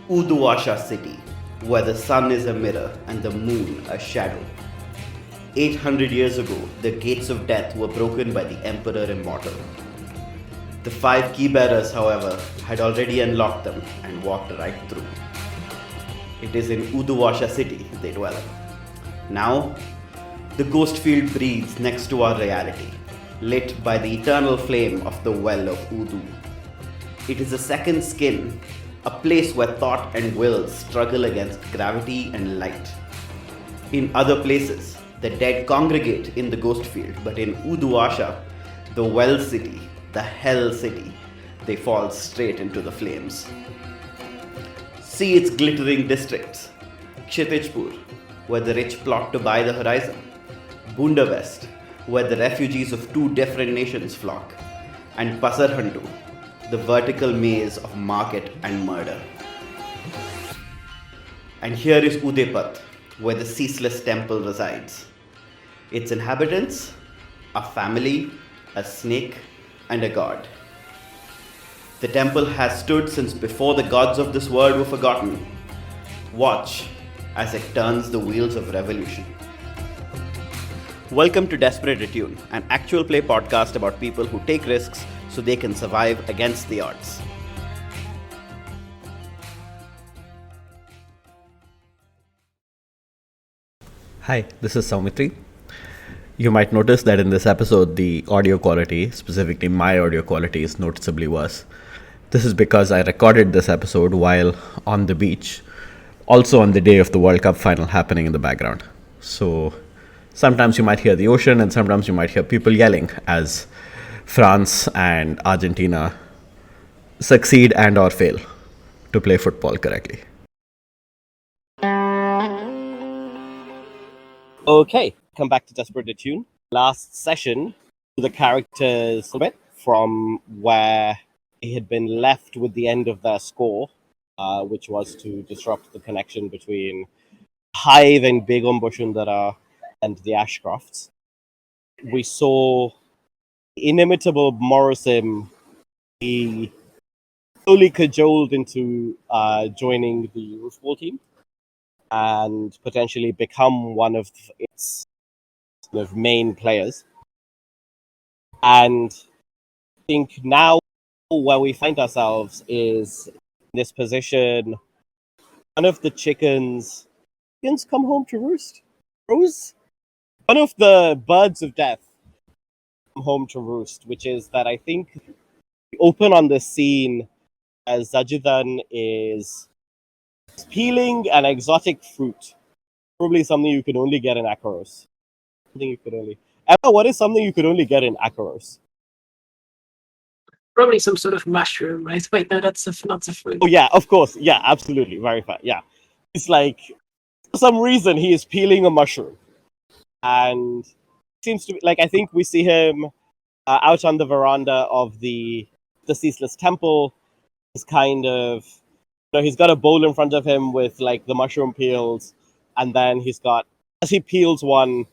Uduasha city, where the sun is a mirror and the moon a shadow. 800 years ago, the gates of death were broken by the Emperor Immortal. The five key bearers, however, had already unlocked them and walked right through. It is in Uduasha city they dwell. Now, the ghost field breathes next to our reality, lit by the eternal flame of the well of Udu. It is a second skin, a place where thought and will struggle against gravity and light. In other places, the dead congregate in the ghost field, but in Uduasha, the well city, the hell city, they fall straight into the flames. See its glittering districts: Kshitijpur, where the rich plot to buy the horizon; Bunda West, where the refugees of two different nations flock; and Pasarhantu, the vertical maze of market and murder. And here is Udepat, where the ceaseless temple resides. Its inhabitants, a family, a snake, and a god. The temple has stood since before the gods of this world were forgotten. Watch as it turns the wheels of revolution. Welcome to Desperate Attune, an actual play podcast about people who take risks so they can survive against the odds. Hi, this is Soumithri. You might notice that in this episode, the audio quality, specifically my audio quality, is noticeably worse. This is because I recorded this episode while on the beach, also on the day of the World Cup final happening in the background. So sometimes you might hear the ocean and sometimes you might hear people yelling as France and Argentina succeed and or fail to play football correctly. Okay, come back to Desperate Attune. Last session, the characters split from where they had been left with the end of their score, which was to disrupt the connection between Hive and Begum Bushundara and the Ashcrofts. We saw inimitable Morrison be slowly cajoled into joining the Roofball team and potentially become one of its sort of main players. And I think now where we find ourselves is in this position. One of the chickens come home to roost. Rose? One of the birds of death come home to roost, which is that I think we open on the scene as Zajidan is peeling an exotic fruit. Probably something you could only get in Akaros. Emma, what is something you could only get in Akaros? Probably some sort of mushroom, right? Wait, no, that's not a fruit. Oh yeah, of course. Yeah, absolutely. Very fast. Yeah. It's like, for some reason, he is peeling a mushroom. And seems to be, like, I think we see him out on the veranda of the Ceaseless Temple. He's kind of, he's got a bowl in front of him with, like, the mushroom peels. And then he's got, as he peels one,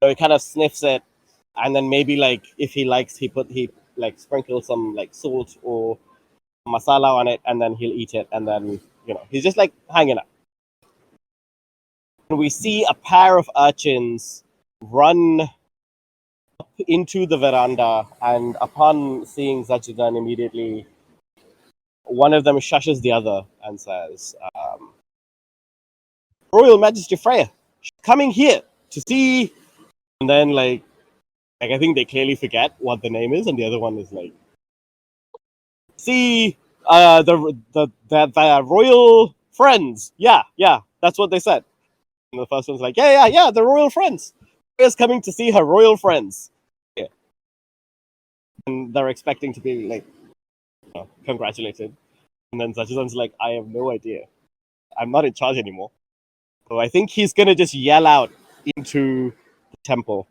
he kind of sniffs it. And then maybe, like, if he likes, he sprinkles some, like, salt or masala on it, and then he'll eat it. And then, he's just, like, hanging out. And we see a pair of urchins run up into the veranda, and upon seeing Zajidan immediately, one of them shushes the other and says, Royal Majesty Freya, she's coming here to see. And then, like I think they clearly forget what the name is, and the other one is like, see the royal friends. Yeah, that's what they said. And the first one's like, yeah, the royal friends. Freya's coming to see her royal friends. Yeah. And they're expecting to be like, congratulated. And then Zachidan's like, I have no idea. I'm not in charge anymore. So I think he's gonna just yell out into the temple.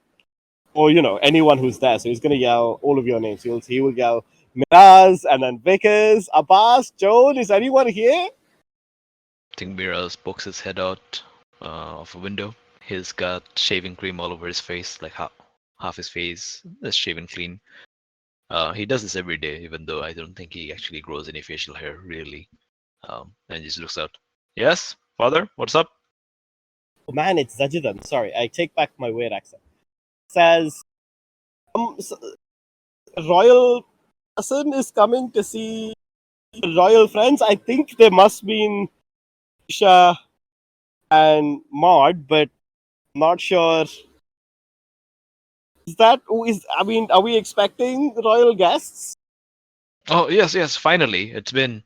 Or, anyone who's there. So he's gonna yell all of your names. He will yell Miraz, and then Vickers, Abbas, Joan, is anyone here? I think Miraz pokes his head out of a window. He's got shaving cream all over his face, like half his face is shaven clean. He does this every day, even though I don't think he actually grows any facial hair, really. and he just looks out. Yes, father, what's up? Oh man, it's Zajidan. Sorry, I take back my weird accent. Says, royal person is coming to see royal friends. I think they must be in Isha and Maud, but I'm not sure. Are we expecting royal guests? Oh yes, finally. It's been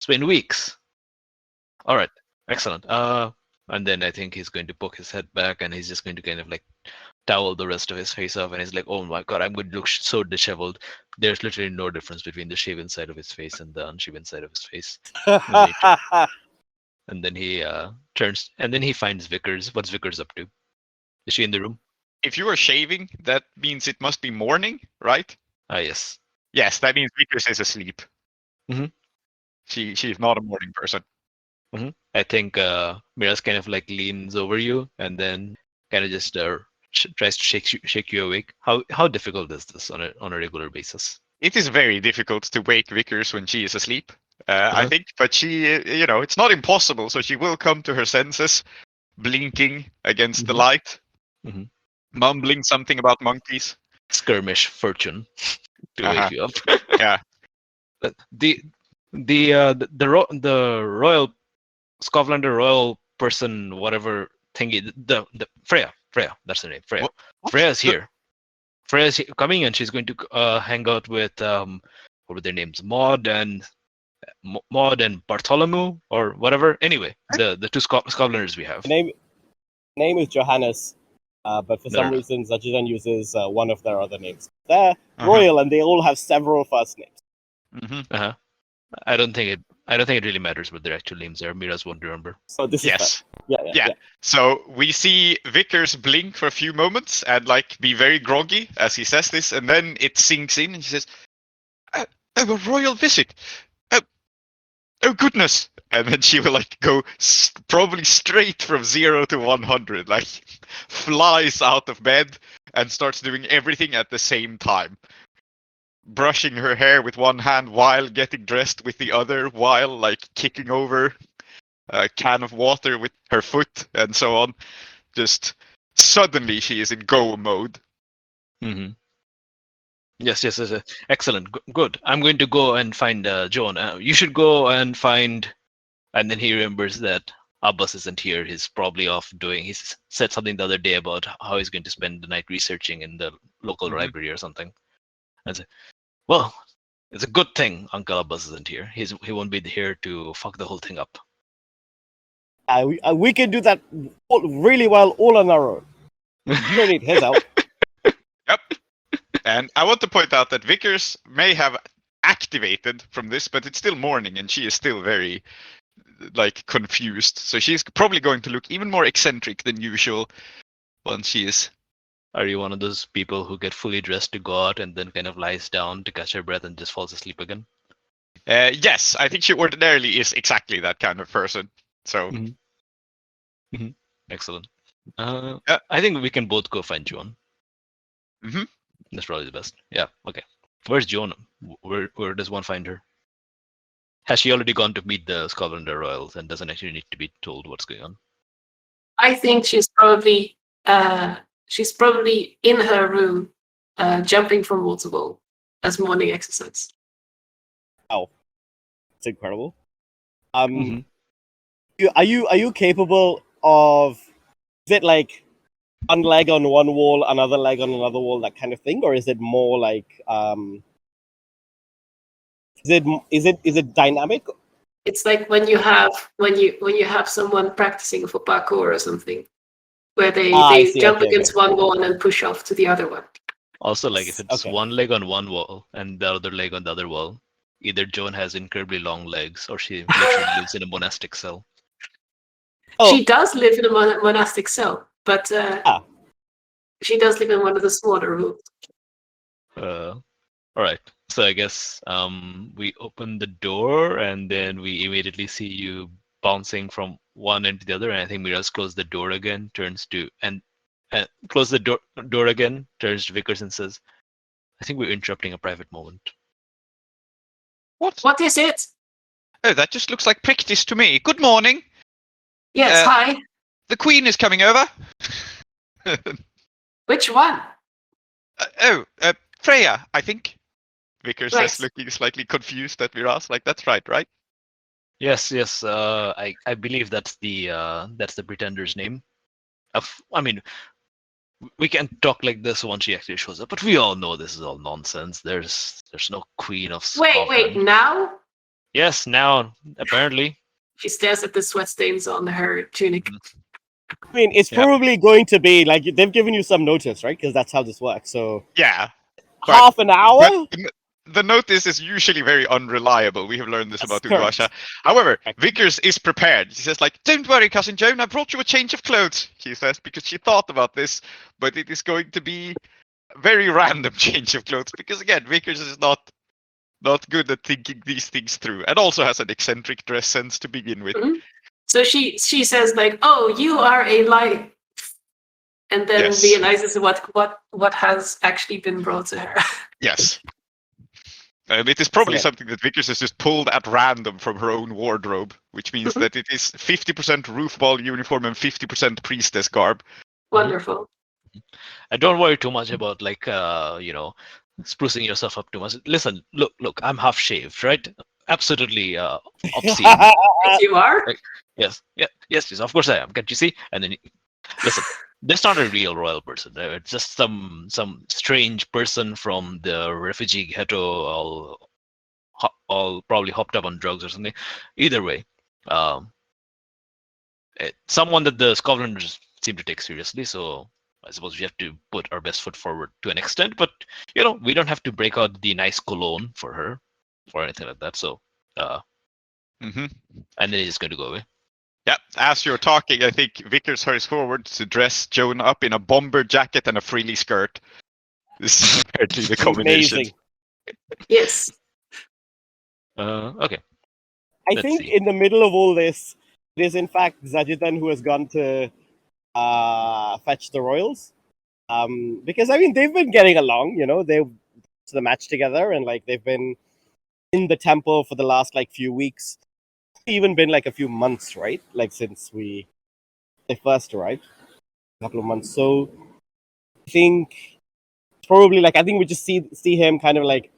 weeks. All right, excellent. And then I think he's going to poke his head back, and he's just going to kind of like towel the rest of his face off, and he's like, "Oh my god, I'm going to look so disheveled." There's literally no difference between the shaven side of his face and the unshaven side of his face. And then he turns, and then he finds Vickers. What's Vickers up to? Is she in the room? If you are shaving, that means it must be morning, right? Ah, yes. Yes, that means Vickers is asleep. Mhm. She's not a morning person. I think Mira's kind of like leans over you and then kind of just tries to shake you awake. How difficult is this on a regular basis? It is very difficult to wake Vickers when she is asleep, I think. But she, it's not impossible, so she will come to her senses, blinking against the light, mumbling something about monkeys. Skirmish fortune to wake you up. Yeah. The royal Scotlander royal person, whatever thingy, the Freya, that's her name. Freya. What? Freya's here. Freya's coming, and she's going to hang out with what were their names? Maud and Bartholomew or whatever. Anyway, the two Scotlanders we have. Name is Johannes, but for some No. reason Zajidan uses one of their other names. They're royal, and they all have several first names. I don't think it really matters what their actual names are. Miras won't remember. So this Yes. is Yeah. So we see Vickers blink for a few moments and like be very groggy as he says this, and then it sinks in, and she says, "Oh, a royal visit! Oh goodness!" And then she will like go probably straight from 0 to 100, like flies out of bed and starts doing everything at the same time. Brushing her hair with one hand while getting dressed with the other, while like kicking over a can of water with her foot and so on. Just suddenly she is in go mode. Yes. Excellent. Good. I'm going to go and find Joan. You should go and find. And then he remembers that Abbas isn't here. He's probably off doing. He said something the other day about how he's going to spend the night researching in the local library or something. And say, well, it's a good thing Uncle Abbas isn't here. He won't be here to fuck the whole thing up. we can do that really well all on our own. You don't need his help. Yep. And I want to point out that Vickers may have activated from this, but it's still morning and she is still very like confused. So she's probably going to look even more eccentric than usual once she is. Are you one of those people who get fully dressed to go out and then kind of lies down to catch her breath and just falls asleep again? Yes, I think she ordinarily is exactly that kind of person. So Excellent. I think we can both go find Joan. That's probably the best. Yeah. Okay. Where's Joan? Where does one find her? Has she already gone to meet the Scotlander royals and doesn't actually need to be told what's going on? I think she's probably in her room, jumping from wall to wall as morning exercise. Oh, it's incredible. Are you capable of? Is it like one leg on one wall, another leg on another wall, that kind of thing, or is it more like Is it dynamic? It's like when you have someone practicing for parkour or something, where they jump against one wall and then push off to the other one. Also, like if it's one leg on one wall and the other leg on the other wall, either Joan has incredibly long legs or she literally lives in a monastic cell. She does live in a monastic cell, but she does live in one of the smaller rooms. All right. So I guess we open the door and then we immediately see you bouncing from one end to the other. And I think Mira's closed the door again, turns to close the door again, turns to Vickers and says, "I think we're interrupting a private moment." What is it? Oh, that just looks like practice to me. Good morning. Yes, hi. The Queen is coming over. Which one? Freya, I think. Vickers Right. says, looking slightly confused at Miraz. Like, that's right? Yes, yes. I believe that's the pretender's name. I mean, we can talk like this once she actually shows up, but we all know this is all nonsense. There's no Queen of Scotland. Wait, now? Yes, now apparently. She stares at the sweat stains on her tunic. I mean, it's Yeah. probably going to be like they've given you some notice, right? Because that's how this works. So Yeah. half an hour. But the notice is usually very unreliable. We have learned this That's about correct. Ugwasha. However, Correct. Vickers is prepared. She says, like, don't worry, Cousin Joan, I brought you a change of clothes, she says, because she thought about this, but it is going to be a very random change of clothes, because again, Vickers is not good at thinking these things through, and also has an eccentric dress sense to begin with. Mm-hmm. So she says like, "Oh, you are a light," and then Yes. realizes what has actually been brought to her. Yes. It is probably Excellent. something that Vickers has just pulled at random from her own wardrobe, which means that it is 50% roof ball uniform and 50% priestess garb. Wonderful. And don't worry too much about like sprucing yourself up too much. Listen, look, I'm half shaved, right? Absolutely obscene. Yes, you are. Yes, yes, of course I am. Can't you see? And then listen, that's not a real royal person. It's just some strange person from the refugee ghetto, all probably hopped up on drugs or something. Either way, someone that the Scotlanders seem to take seriously. So I suppose we have to put our best foot forward to an extent. But we don't have to break out the nice cologne for her or anything like that. So, and then he's going to go away. Yeah, as you're talking, I think Vickers hurries forward to dress Joan up in a bomber jacket and a frilly skirt. This is apparently the combination. Amazing. Yes. Okay. I Let's think see. in the middle of all this, it is in fact Zajitan who has gone to fetch the royals. Because I mean they've been getting along, they to the match together, and like they've been in the temple for the last like few weeks, even been like a few months, right? Like since they first arrived, a couple of months. So I think probably like I think we just see him kind of like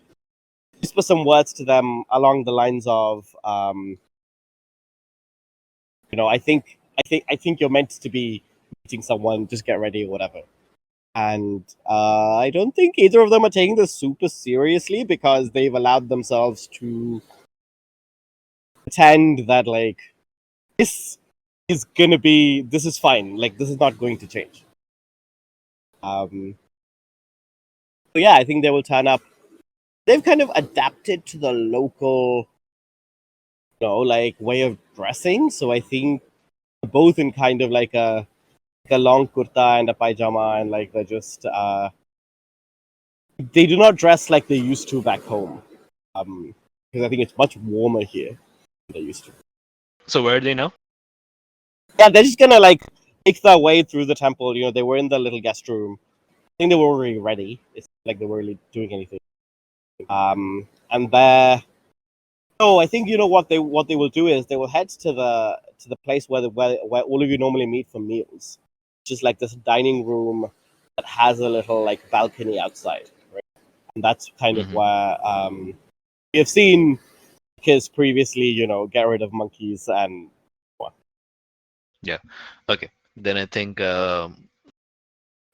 whisper some words to them along the lines of I think you're meant to be meeting someone, just get ready or whatever. And I don't think either of them are taking this super seriously, because they've allowed themselves to pretend that like this is fine, like this is not going to change. So yeah, I think they will turn up. They've kind of adapted to the local like way of dressing, so I think both in kind of like a long kurta and a pajama, and like they're just they do not dress like they used to back home, because I think it's much warmer here than they used to. So where are they now? Yeah, they're just gonna like make their way through the temple. They were in the little guest room. I think they were already ready. It's not like they were really doing anything. And there. Oh, I think what they will do is they will head to the place where all of you normally meet for meals, just like this dining room that has a little like balcony outside, right? And that's kind of where we have seen kids previously, get rid of monkeys and. Yeah. Okay. Then I think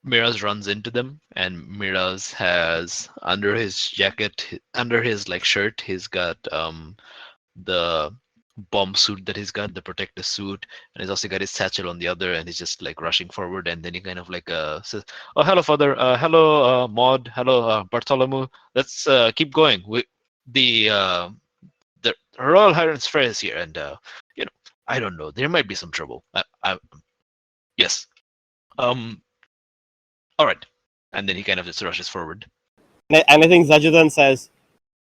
Miraz runs into them, and Miraz has under his jacket, under his like shirt, he's got the bomb suit that he's got, the protective suit, and he's also got his satchel on the other, and he's just like rushing forward, and then he kind of like says, "Oh, hello, Father. Hello, Maud. Hello, Bartholomew. Let's keep going. The Royal Highlands Fair is here, and I don't know. There might be some trouble. Yes. All right." And then he kind of just rushes forward. And I think Zajudan says,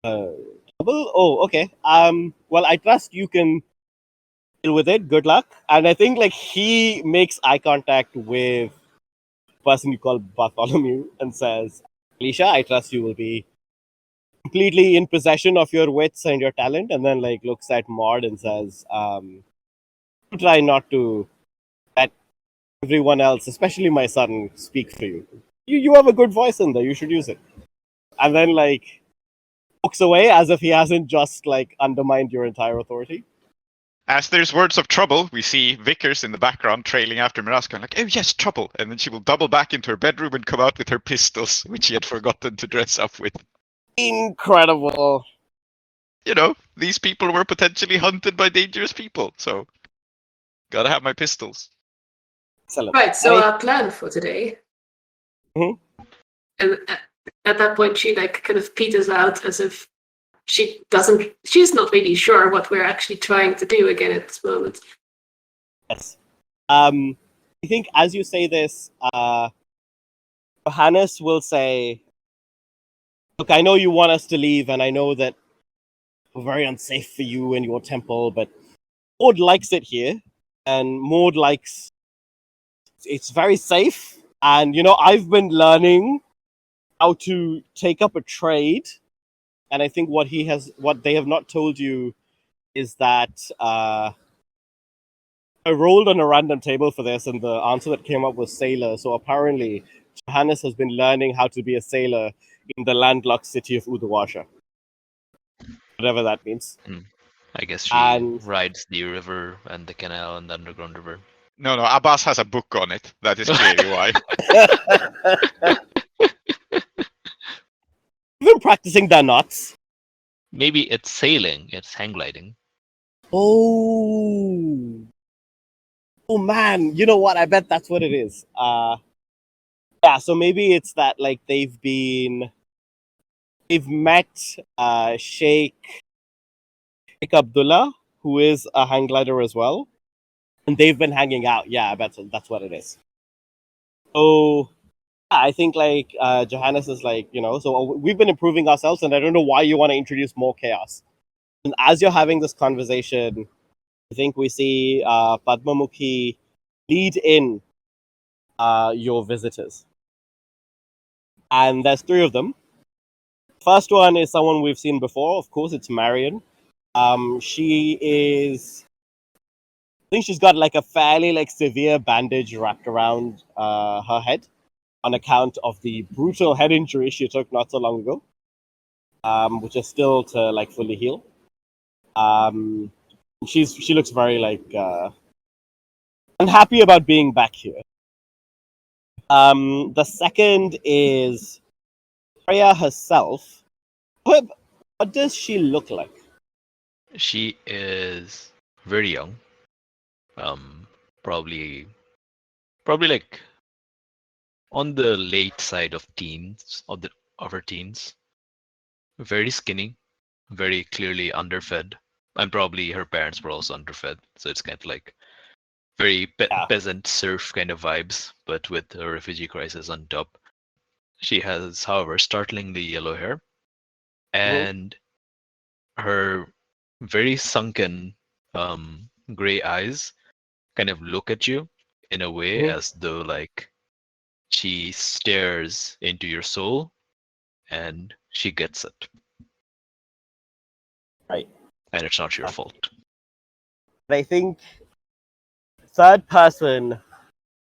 "Trouble? Oh, okay. Well, I trust you can deal with it. Good luck." And I think like he makes eye contact with the person you call Bartholomew and says, "Alicia, I trust you will be completely in possession of your wits and your talent, and then like looks at Maud and says, try not to let everyone else, especially my son, speak for you. You have a good voice in there, you should use it. And then like walks away as if he hasn't just like undermined your entire authority. As there's words of trouble, we see Vickers in the background trailing after Miraz, going like, "Oh yes, trouble!" And then she will double back into her bedroom and come out with her pistols, which she had forgotten to dress up with. Incredible. You know, these people were potentially hunted by dangerous people, so gotta have my pistols. Excellent. Right, so our plan for today. Mhm. And at that point, she like kind of peters out as if she's not really sure what we're actually trying to do again at this moment. Yes. I think as you say this, Johannes will say, "Look, I know you want us to leave, and I know that we're very unsafe for you and your temple, but Maud likes it here, and Maud likes it's very safe. And I've been learning how to take up a trade, and I think what they have not told you is that I rolled on a random table for this, and the answer that came up was sailor. So apparently, Johannes has been learning how to be a sailor in the landlocked city of Udawasha. Whatever that means. I guess she And rides the river and the canal and the underground river. No, Abbas has a book on it. That is clearly why. even practicing their knots. Maybe it's sailing, it's hang gliding. Oh man, you know what? I bet that's what it is. Yeah, so maybe it's that like they've met Sheikh Abdullah, who is a hang glider as well, and they've been hanging out. Yeah, I bet that's what it is. So I think like Johannes is like, so we've been improving ourselves, and I don't know why you want to introduce more chaos. And as you're having this conversation, I think we see Padmamukhi lead in your visitors. And there's three of them. First one is someone we've seen before. Of course, it's Marion. She is... I think she's got like a fairly like severe bandage wrapped around her head on account of the brutal head injury she took not so long ago, which is still to like fully heal. She looks very like unhappy about being back here. The second is Freya herself. What does she look like? She is very young. Probably like on the late side of teens, of her teens. Very skinny, very clearly underfed, and probably her parents were also underfed. So it's kind of like very peasant serf kind of vibes, but with a refugee crisis on top. She has, however, startlingly yellow hair, and her very sunken gray eyes kind of look at you in a way as though like she stares into your soul and she gets it. Right. And it's not your fault. I think third person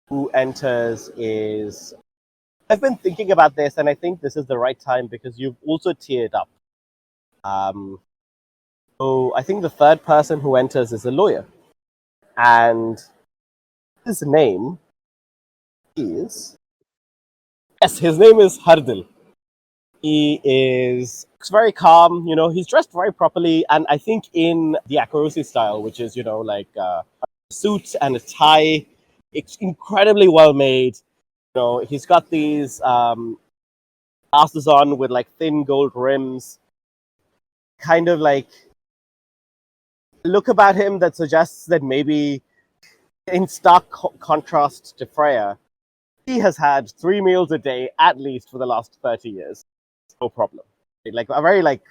who enters is... I've been thinking about this, and I think this is the right time because you've also teared up. So I think the third person who enters is a lawyer. And his name is... Yes, his name is Hardil. He looks very calm, he's dressed very properly, and I think in the Akarosi style, which is, like a suit and a tie. It's incredibly well made. He's got these glasses on with like thin gold rims. Kind of like look about him that suggests that maybe in stark contrast to Freya, he has had 3 meals a day at least for the last 30 years. No problem. Like a very like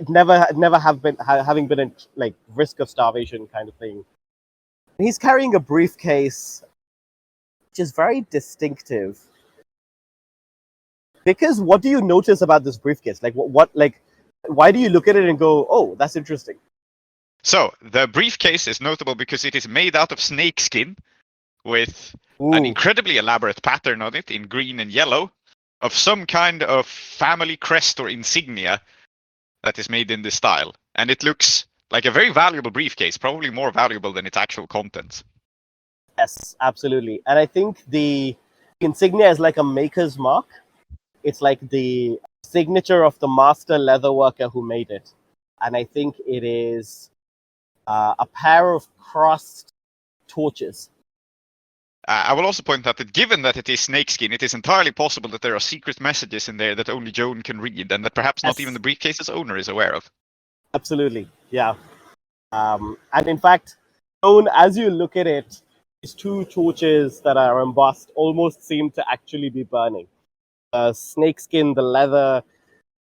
never have been having been in like risk of starvation kind of thing. And he's carrying a briefcase which is very distinctive. Because what do you notice about this briefcase? Like, why do you look at it and go, oh, that's interesting? So the briefcase is notable because it is made out of snake skin with an Ooh. incredibly elaborate pattern on it in green and yellow of some kind of family crest or insignia that is made in this style. And it looks like a very valuable briefcase, probably more valuable than its actual contents. Yes, absolutely. And I think the insignia is like a maker's mark. It's like the signature of the master leatherworker who made it. And I think it is a pair of crossed torches. I will also point out that given that it is snakeskin, it is entirely possible that there are secret messages in there that only Joan can read, and that perhaps not Yes. even the briefcase's owner is aware of. Absolutely, yeah. And in fact, Joan, as you look at it, these two torches that are embossed almost seem to actually be burning. Snakeskin, the leather,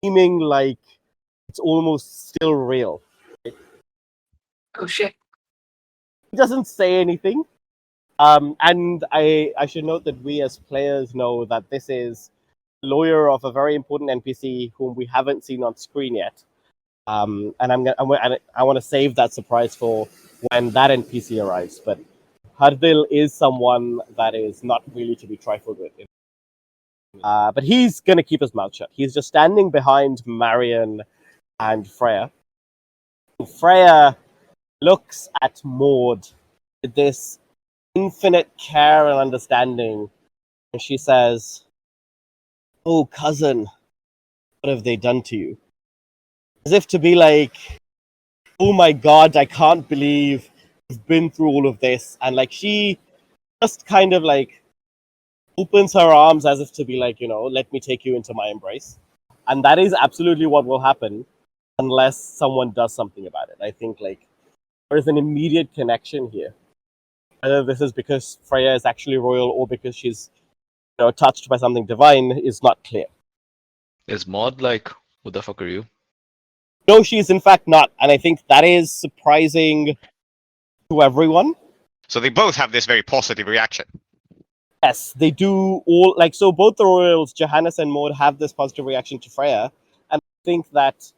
seeming like it's almost still real. Oh shit. He doesn't say anything. And I should note that we as players know that this is the lawyer of a very important NPC whom we haven't seen on screen yet. And I want to save that surprise for when that NPC arrives. But Hardil is someone that is not really to be trifled with. But he's going to keep his mouth shut. He's just standing behind Marion and Freya. And Freya looks at Maud with this infinite care and understanding, and she says, "Oh, cousin, what have they done to you?" As if to be like, "Oh my God, I can't believe you've been through all of this." And like she just kind of like opens her arms as if to be like, let me take you into my embrace. And that is absolutely what will happen unless someone does something about it. I think like there is an immediate connection here. Whether this is because Freya is actually royal or because she's touched by something divine is not clear. Is Maud like, who the fuck are you? No, she's in fact not. And I think that is surprising to everyone. So they both have this very positive reaction. Yes, they do all so both the royals, Johannes and Maud, have this positive reaction to Freya. And I think that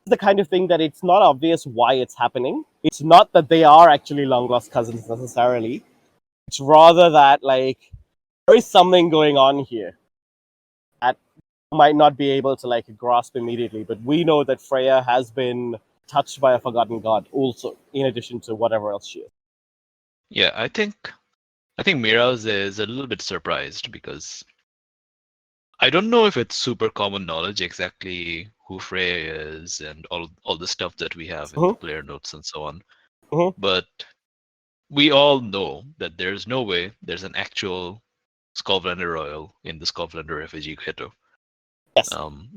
the kind of thing that it's not obvious why it's happening. It's not that they are actually long lost cousins necessarily. It's rather that there is something going on here that might not be able to grasp immediately, but we know that Freya has been touched by a forgotten god also, in addition to whatever else she is. Yeah, I think Miraz is a little bit surprised because I don't know if it's super common knowledge exactly who Freya is and all the stuff that we have in the player notes and so on. But we all know that there's no way there's an actual Skullblander Royal in the Skullblander refugee ghetto. Yes.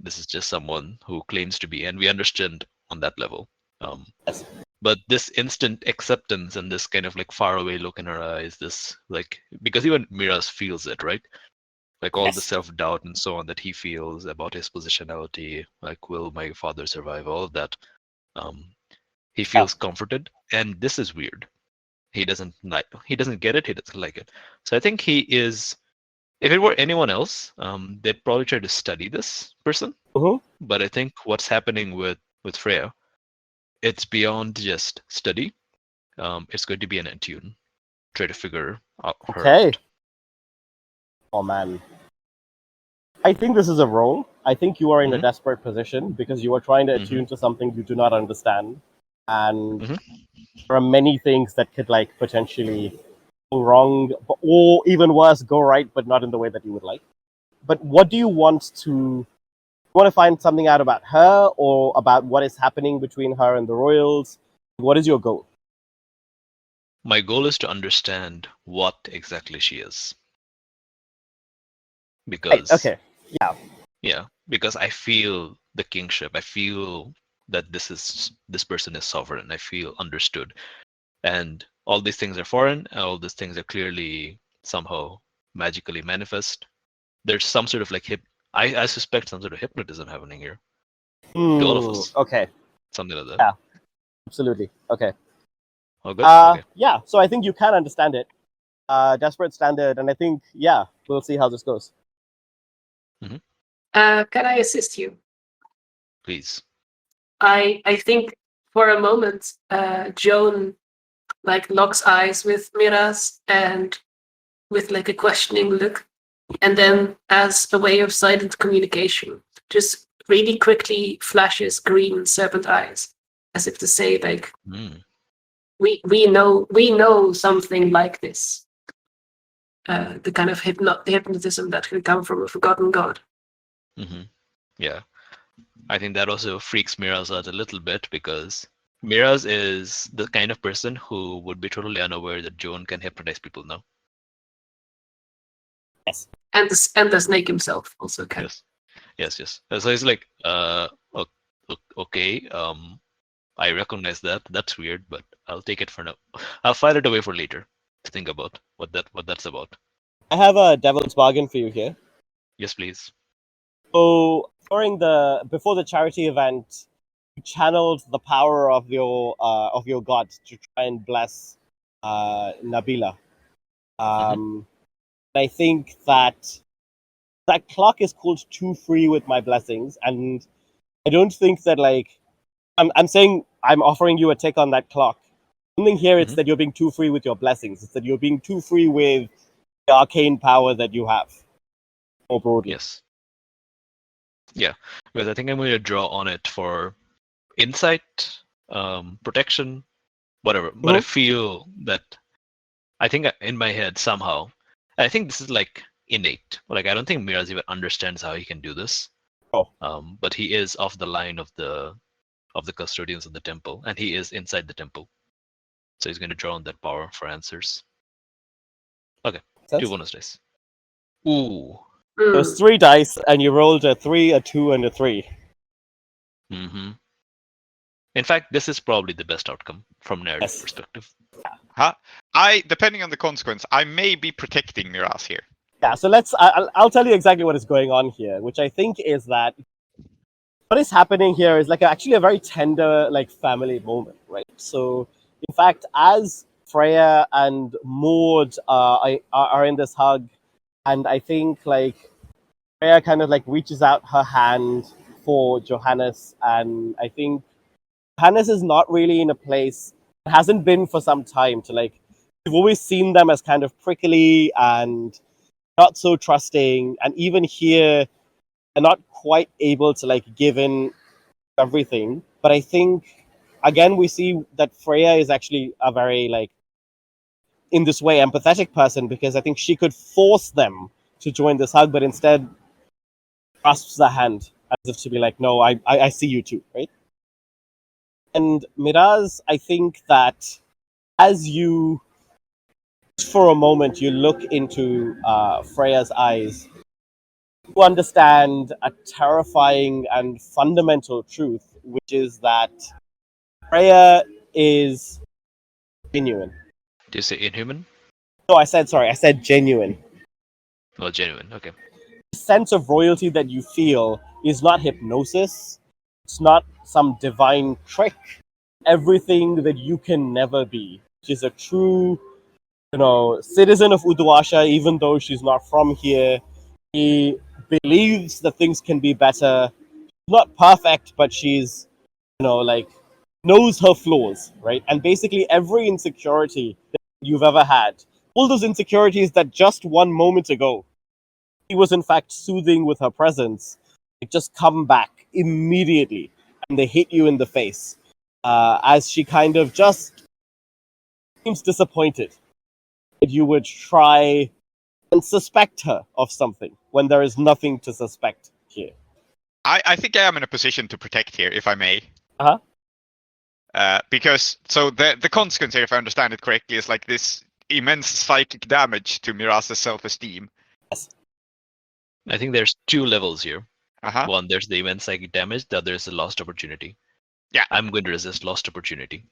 This is just someone who claims to be, and we understand on that level. Yes. But this instant acceptance and this kind of faraway look in her eyes, this because even Miraz feels it, right? All the self-doubt and so on that he feels about his positionality, will my father survive, all of that. He feels comforted, and this is weird. He doesn't get it, he doesn't like it. So I think he is, if it were anyone else, they'd probably try to study this person. But I think what's happening with Freya, it's beyond just study. It's going to be an attune. Try to figure out her out. Oh man. I think this is a role. I think you are in a desperate position because you are trying to attune to something you do not understand. And there are many things that could potentially go wrong, or even worse, go right, but not in the way that you would like. But what do you want to... You want to find something out about her or about what is happening between her and the royals? What is your goal? My goal is to understand what exactly she is. Because because I feel the kingship. I feel that this person is sovereign. I feel understood, and all these things are foreign. And all these things are clearly somehow magically manifest. There's some sort of I suspect some sort of hypnotism happening here to all of us. Okay. Something like that. Yeah. Absolutely. Okay. Oh, good. Okay. Yeah. So I think you can understand it. Desperate standard, and I think we'll see how this goes. Can I assist you? Please. I think for a moment, Joan locks eyes with Miraz and with a questioning look, and then as a way of silent communication, just really quickly flashes green serpent eyes, as if to say we know something like this. The kind of hypnotism that can come from a forgotten god. Yeah. I think that also freaks Miraz out a little bit because Miraz is the kind of person who would be totally unaware that Joan can hypnotize people now. Yes. And the snake himself also can. Yes. So he's like, okay, I recognize that. That's weird, but I'll take it for now. I'll file it away for later to think about what that's about. I have a devil's bargain for you here. Yes, please. So before the charity event, you channeled the power of your god to try and bless Nabila. I think that clock is called too free with my blessings, and I don't think that I'm saying I'm offering you a take on that clock. Something here it's that you're being too free with your blessings. It's that you're being too free with the arcane power that you have. More broadly. Yes. Yeah, because I think I'm going to draw on it for insight, protection, whatever. But I feel that I think in my head somehow, I think this is innate. I don't think Miraz even understands how he can do this. But he is of the line of the custodians of the temple, and he is inside the temple. So he's going to draw on that power for answers. Okay, 2 bonus dice. Ooh. There's 3 dice, and you rolled a 3, a 2, and a 3. In fact, this is probably the best outcome from narrative perspective. Depending on the consequence, I may be protecting Miraz here. Yeah, so I'll tell you exactly what is going on here, which I think is that what is happening here is actually a very tender family moment, right? So in fact, as Freya and Maud are in this hug, and I think Freya kind of reaches out her hand for Johannes, and I think Johannes is not really in a place, hasn't been for some time, to we've always seen them as kind of prickly and not so trusting, and even here they're not quite able to give in everything. But I think again we see that Freya is actually a very in this way empathetic person, because I think she could force them to join this hug, but instead grasps the hand as if to be no, I see you too, right? And Miraz, I think that as you, for a moment, you look into Freya's eyes, you understand a terrifying and fundamental truth, which is that Freya is genuine. Do you say inhuman? No, I said genuine. Well, genuine, okay. The sense of royalty that you feel is not hypnosis. It's not some divine trick. Everything that you can never be. She's a true, citizen of Uduasha, even though she's not from here. She believes that things can be better. She's not perfect, but she's, knows her flaws, right? And basically every insecurity that you've ever had, all those insecurities that just 1 moment ago she was in fact soothing with her presence, they just come back immediately and they hit you in the face, as she kind of just seems disappointed that you would try and suspect her of something when there is nothing to suspect here. I think I am in a position to protect here, if I may. Uh-huh. Because the consequence here, if I understand it correctly, is this immense psychic damage to Miraz's self-esteem. Yes. I think there's 2 levels here. Uh-huh. One, there's the immense psychic damage. The other is the lost opportunity. Yeah. I'm going to resist lost opportunity.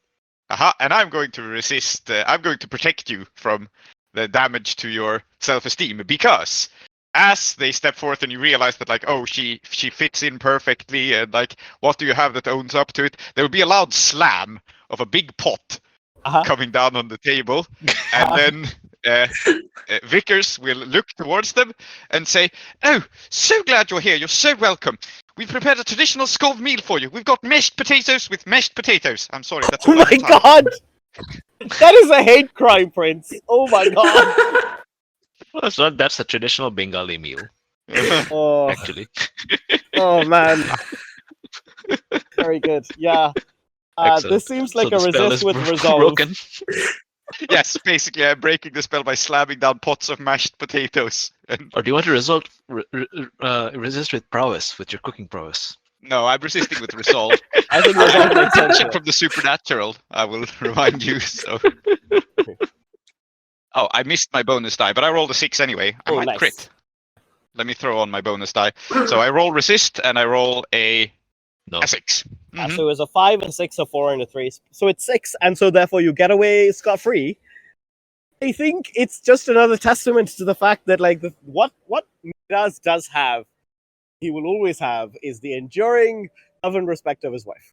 And I'm going to resist. I'm going to protect you from the damage to your self-esteem, because as they step forth and you realize that she fits in perfectly, and what do you have that owns up to it, there will be a loud slam of a big pot coming down on the table, and then Vickers will look towards them and say, "Oh, so glad you're here. You're so welcome. We prepared a traditional Skov meal for you. We've got mashed potatoes with mashed potatoes." I'm sorry, that's Oh all I my can tell. god! That is a hate crime, Prince. Oh my god. Well, that's a traditional Bengali meal, Oh, actually. oh man. Very good. Yeah. Excellent. This seems like So a the spell resist is with resolve. broken. Yes, basically, I'm breaking the spell by slamming down pots of mashed potatoes. And Or do you want to resist with prowess, with your cooking prowess? no, I'm resisting with resolve. I think resolve makes sense. Protection here. from the supernatural. I will remind you. So. Oh, I missed my bonus die, but I rolled a 6 anyway. I Oh, might nice. crit. Let me throw on my bonus die. So I roll resist and I roll a 6. Mhm. So it was a 5, a 6, a 4, and a 3. So it's 6, and so therefore you get away scot-free. I think it's just another testament to the fact that like what Miraz does have, he will always have, is the enduring love and respect of his wife.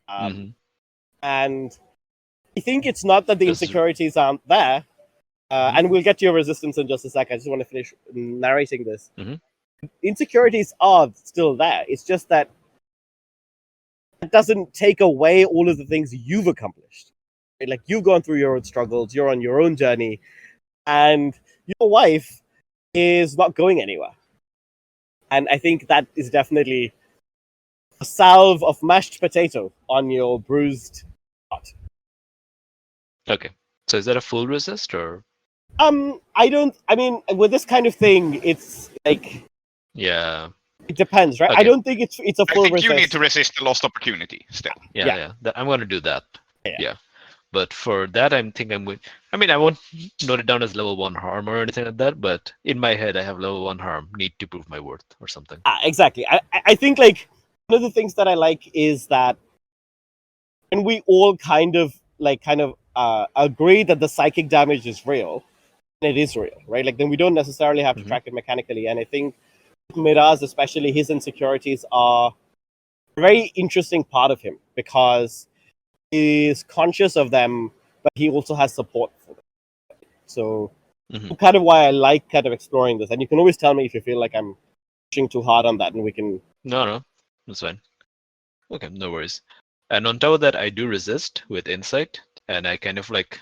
Mhm. And I think it's not that the This is- insecurities aren't there. And we'll get to your resistance in just a sec. I just want to finish narrating this. Mhm. Insecurities are still there. It's just that it doesn't take away all of the things you've accomplished. Right? Like you've gone through your own struggles, you're on your own journey, and your wife is not going anywhere. And I think that is definitely a salve of mashed potato on your bruised heart. Okay. So is that a full resist or? I mean, with this kind of thing, it's like Yeah. it depends, right? I Okay. don't think it's a I full think resist. you need to resist the lost opportunity still. Yeah. Yeah. Yeah. I'm going to do that. Yeah. Yeah. But for that, I'm going. I mean, I won't note it down as level 1 harm or anything like that. But in my head, I have level 1 harm. Need to prove my worth or something. Exactly. I think like one of the things that I like is that when we all kind of agree that the psychic damage is real, and it is real, right? Like then we don't necessarily have to Mhm. track it mechanically. And I think Miraz, especially his insecurities, are a very interesting part of him because he is conscious of them, but he also has support for them. So Mhm. kind of why I like kind of exploring this. And you can always tell me if you feel like I'm pushing too hard on that, and we can. No, that's fine. Okay, no worries. And on top of that, I do resist with insight, and I kind of like,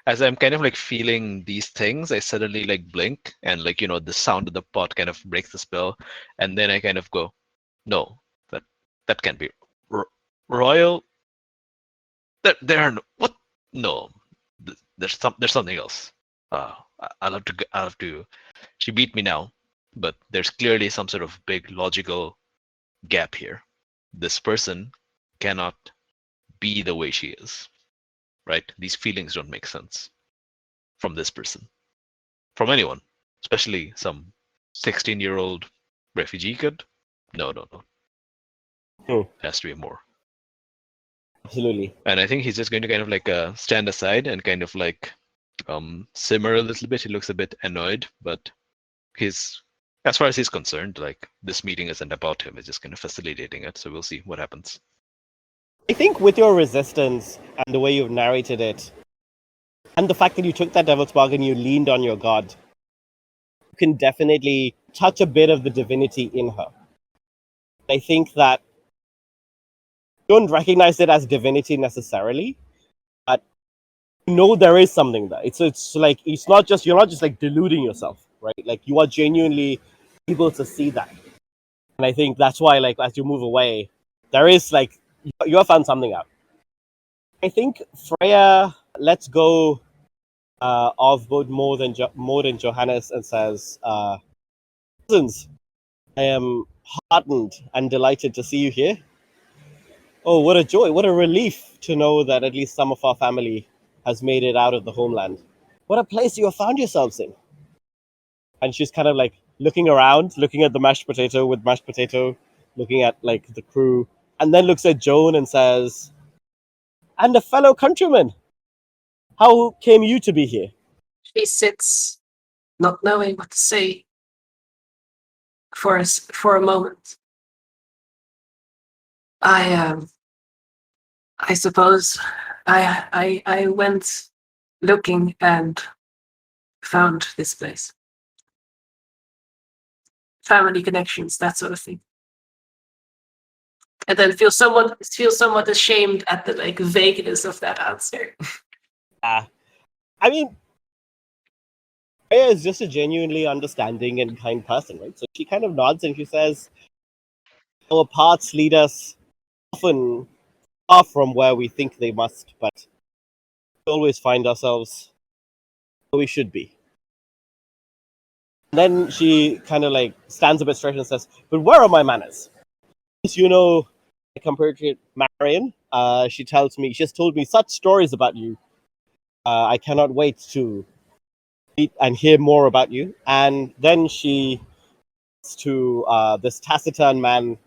as I'm kind of like feeling these things, I suddenly like blink, and like the sound of the pot kind of breaks the spell, and then I kind of go, no, that can't be royal. There are no, what? No, there's something else. I'll have to. She beat me now, but there's clearly some sort of big logical gap here. This person cannot be the way she is, right? These feelings don't make sense from this person, from anyone, especially some 16-year-old refugee kid. No. Hmm. Has to be more. Absolutely. And I think he's just going to kind of like stand aside and kind of like simmer a little bit. He looks a bit annoyed, but he's, as far as he's concerned, like this meeting isn't about him. It's just kind of facilitating it. So we'll see what happens. I think with your resistance and the way you've narrated it, and the fact that you took that devil's bargain, you leaned on your god, you can definitely touch a bit of the divinity in her. I think that you don't recognize it as divinity necessarily, but you know there is something there. It's like it's not just you're not just like deluding yourself, right? Like you are genuinely able to see that, and I think that's why like as you move away, there is like you have found something out. I think Freya lets go of both more than Johannes and says, "Cousins, I am heartened and delighted to see you here. Oh, what a joy, what a relief to know that at least some of our family has made it out of the homeland. What a place you have found yourselves in." And she's kind of like looking around, looking at the mashed potato with mashed potato, looking at like the crew, and then looks at Joan and says, "And a fellow countryman, how came you to be here?" She sits, not knowing what to say, for a moment. I suppose I went looking and found this place. Family connections, that sort of thing. And then feel somewhat ashamed at the like vagueness of that answer. I mean, Freya is just a genuinely understanding and kind person, right? So she kind of nods and she says, "Our paths lead us often far from where we think they must, but we always find ourselves where we should be." And then she kind of like stands a bit straight and says, "But where are my manners? Since you know my compatriot Marion, she has told me such stories about you. I cannot wait to meet and hear more about you." And then she to this taciturn man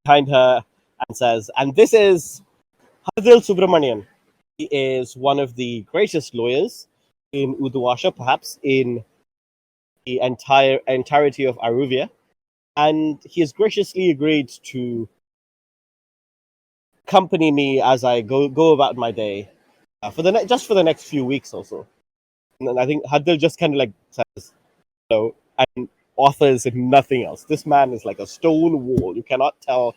behind her and says, "And this is Hadil Subramanian. He is one of the greatest lawyers in Uduasha, perhaps in the entirety of Iruvia, and he has graciously agreed to accompany me as I go about my day for the next few weeks or so." And then I think Hadil just kind of like says no and offers nothing else. This man is like a stone wall. You cannot tell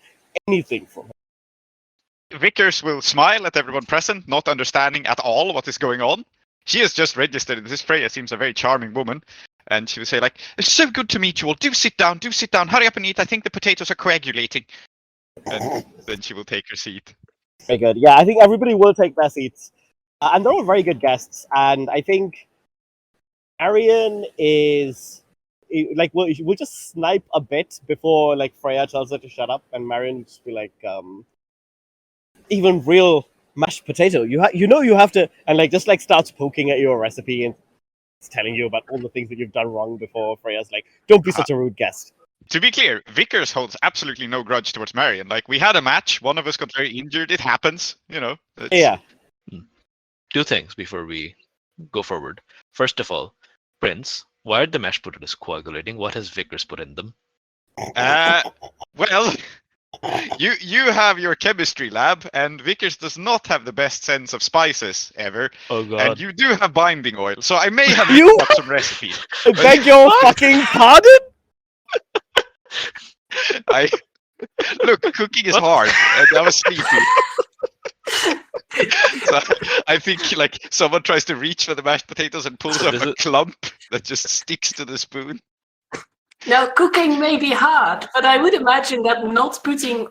anything from him. Vickers will smile at everyone present, not understanding at all what is going on. She has just registered this. Freya seems a very charming woman. And she will say, like, "It's so good to meet you all. Do sit down. Hurry up and eat. I think the potatoes are coagulating." And then she will take her seat. Very good. Yeah, I think everybody will take their seats. And they're all very good guests. And I think Arian is like, we'll just snipe a bit before like Freya tells her to shut up, and Marion will just be like, "Even real mashed potato, you have to," and like just like starts poking at your recipe and telling you about all the things that you've done wrong before. Freya's like, "Don't be such a rude guest." To be clear, Vickers holds absolutely no grudge towards Marion. Like, we had a match, one of us got very injured, it happens, you know. Yeah. Two things before we go forward. First of all, Prince, why are the mashed potatoes coagulating? What has Vickers put in them? Well, you have your chemistry lab, and Vickers does not have the best sense of spices ever. Oh god. And you do have binding oil, so I may have You- mixed up some recipes. I beg your fucking pardon? Look, cooking is hard, and I was sleepy. So I think like someone tries to reach for the mashed potatoes and pulls up a clump that just sticks to the spoon. Now, cooking may be hard, but I would imagine that not putting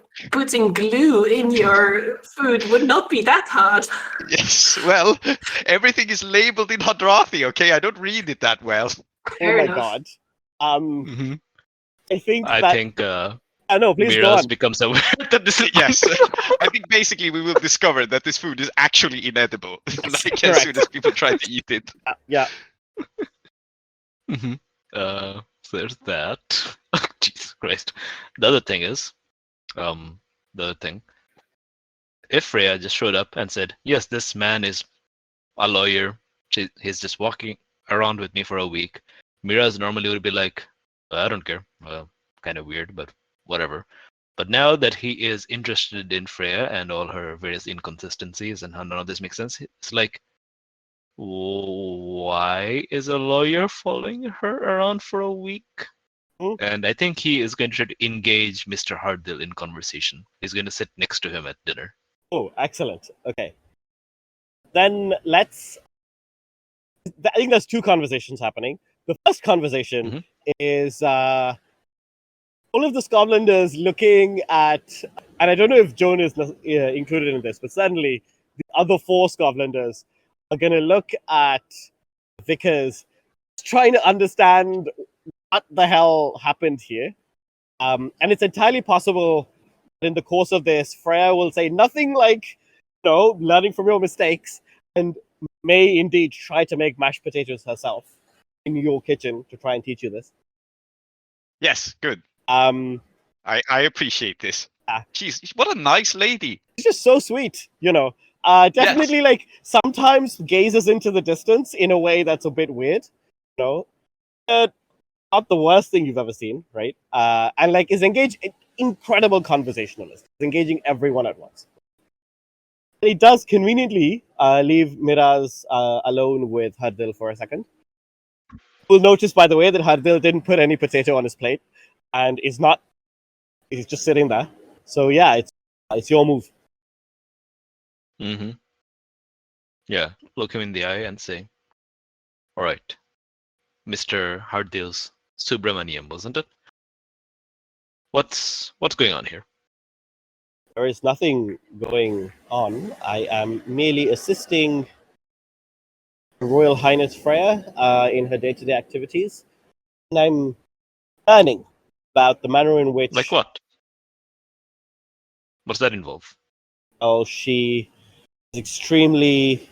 glue in your food would not be that hard. Yes, well, everything is labeled in Hadrathi, okay? I don't read it that well. Fair Oh my enough. god. Mm-hmm. I think no, please go Miraz on. becomes aware that this is Yes, I think basically we will discover that this food is actually inedible, like correct. as soon as people try to eat it. Yeah. Mm-hmm. So there's that. Jesus Christ. The other thing is, if Freya just showed up and said, "Yes, this man is a lawyer. He's just walking around with me for a week," Miraz normally would be like, "I don't care. Kind of weird, but whatever." But now that he is interested in Freya and all her various inconsistencies and how none of this makes sense, it's like, why is a lawyer following her around for a week? And I think he is going to try to engage Mr. Hardil in conversation. He's going to sit next to him at dinner. Oh, excellent. Okay. Then I think there's two conversations happening. The first conversation is all of the Scotlanders looking at, and I don't know if Joan is included in this, but certainly the other four Scotlanders are going to look at Vickers, trying to understand what the hell happened here. And it's entirely possible that in the course of this, Freya will say nothing like, learning from your mistakes, and may indeed try to make mashed potatoes herself in your kitchen to try and teach you this. Yes, good. I appreciate this. Jeez, what a nice lady. She's just so sweet, definitely Yes. like sometimes gazes into the distance in a way that's a bit weird, not the worst thing you've ever seen, right? And like is engaged in incredible conversationalist, engaging everyone at once. And he does conveniently leave Miraz alone with Hardil for a second. You'll notice, by the way, that Hardil didn't put any potato on his plate, and he's just sitting there. So yeah, it's your move. Mm-hmm. Yeah, look him in the eye and say, "All right, Mr. Hardil's Subramaniam, wasn't it? What's going on here?" There is nothing going on. I am merely assisting Her Royal Highness Freya in her day-to-day activities, and I'm learning about the manner in which Like what? What's that involve? she is extremely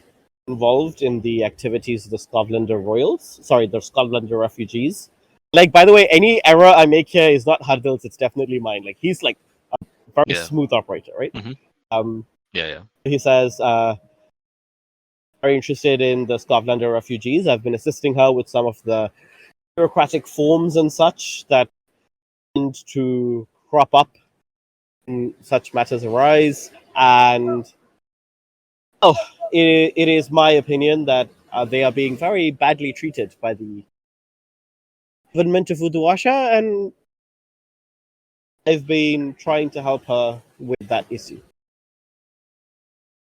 involved in the activities of the Scotlander Royals. Sorry, the Scotlander refugees. Like, by the way, any error I make here is not Hardil's, it's definitely mine. Like, he's like a very Yeah. smooth operator, right? Mm-hmm. Yeah. He says, very interested in the Scotlander refugees. I've been assisting her with some of the bureaucratic forms and such that tend to crop up when such matters arise. And it is my opinion that they are being very badly treated by the government of Uduasha, and I've been trying to help her with that issue.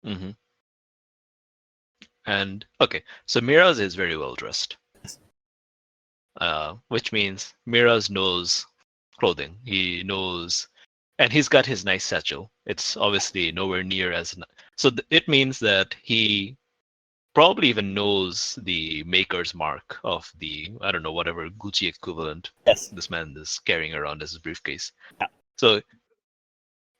Mm-hmm. And okay, so Miraz is very well dressed, which means Miraz knows clothing. He knows, and he's got his nice satchel. It's obviously nowhere near as so. It means that he probably even knows the maker's mark of the, I don't know, whatever Gucci equivalent Yes. this man is carrying around as his briefcase. Yeah. So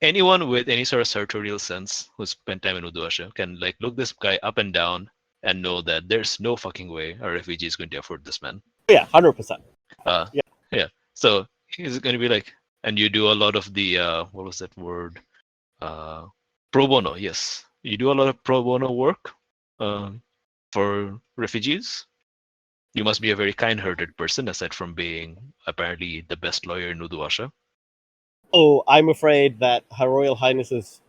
anyone with any sort of sartorial sense who's spent time in Uduasha can like look this guy up and down and know that there's no fucking way a refugee is going to afford this man. Yeah, 100%. Yeah. So he's going to be like, and you do a lot of the what was that word? Pro bono. Yes, you do a lot of pro bono work for refugees. You must be a very kind-hearted person, aside from being apparently the best lawyer in Uduasha. Oh, I'm afraid that Her Royal Highness is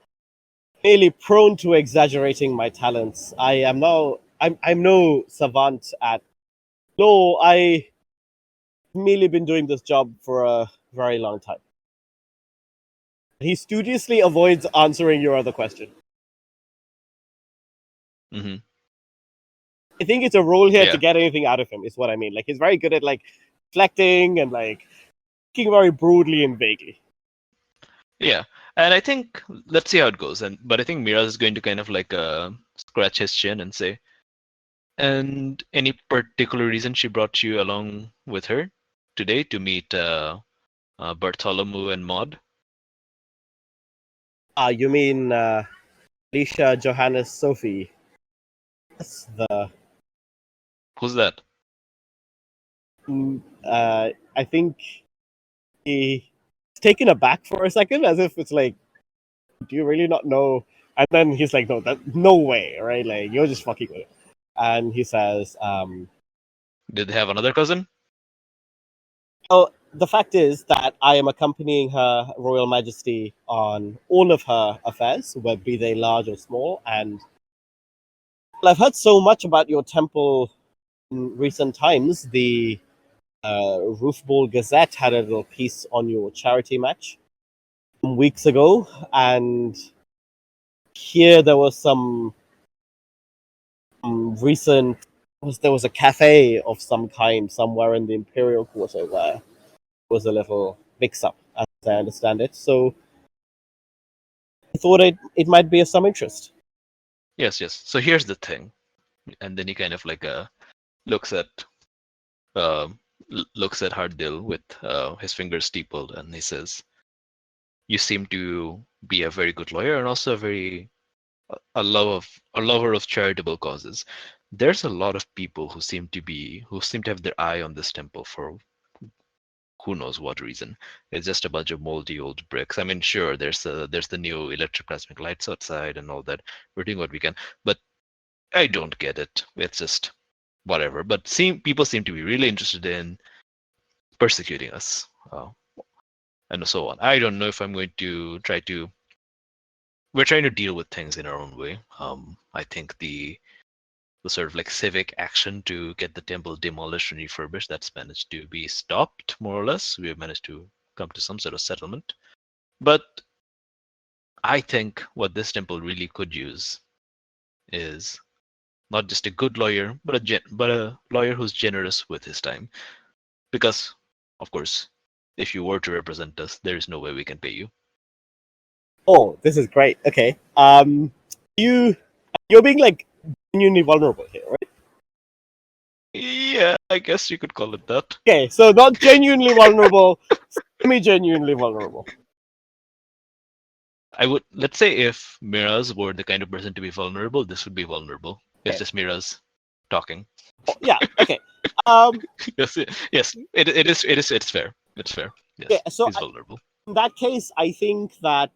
merely prone to exaggerating my talents. I'm no savant at law. I've merely been doing this job for a very long time. He studiously avoids answering your other question. Mm-hmm. I think it's a role here Yeah. to get anything out of him, is what I mean. Like, he's very good at like reflecting and like thinking very broadly and vaguely. Yeah, and I think let's see how it goes. But I think Miraz is going to kind of like scratch his chin and say, "And any particular reason she brought you along with her today to meet Bartholomew and Maud?" You mean Alicia Johannes Sophie? That's the. Who's that? I think he's taken aback for a second, as if it's like, do you really not know? And then he's like, no way, right? Like, you're just fucking with it. And he says, Did they have another cousin? well, the fact is that I am accompanying Her Royal Majesty on all of her affairs, whether be they large or small. And well, I've heard so much about your temple in recent times. The Roof Ball Gazette had a little piece on your charity match some weeks ago, and here there was some recent. There was a cafe of some kind somewhere in the Imperial Quarter where there was a little mix-up, as I understand it. So I thought it might be of some interest. Yes. So here's the thing, and then he kind of like looks at Hardil with his fingers steepled, and he says, "You seem to be a very good lawyer and also a lover of charitable causes. There's a lot of people who seem to have their eye on this temple for who knows what reason. It's just a bunch of moldy old bricks. I mean, sure, there's the new electroplasmic lights outside and all that. We're doing what we can, but I don't get it. It's just whatever. But people seem to be really interested in persecuting us, and so on. I don't know if I'm going to try to. We're trying to deal with things in our own way. I think the sort of like civic action to get the temple demolished and refurbished. That's managed to be stopped, more or less. We have managed to come to some sort of settlement. But I think what this temple really could use is not just a good lawyer, but a lawyer who's generous with his time. Because, of course, if you were to represent us, there is no way we can pay you. Oh, this is great. Okay. You're being like genuinely vulnerable here, right? Yeah, I guess you could call it that. Okay, so not genuinely vulnerable, semi-genuinely vulnerable. I would, let's say if Miraz were the kind of person to be vulnerable, this would be vulnerable. It's Okay. just Miraz talking. Oh, yeah. Okay. Yes, yes, it's fair. It's fair. Yes, Yeah, so he's vulnerable. in that case, I think that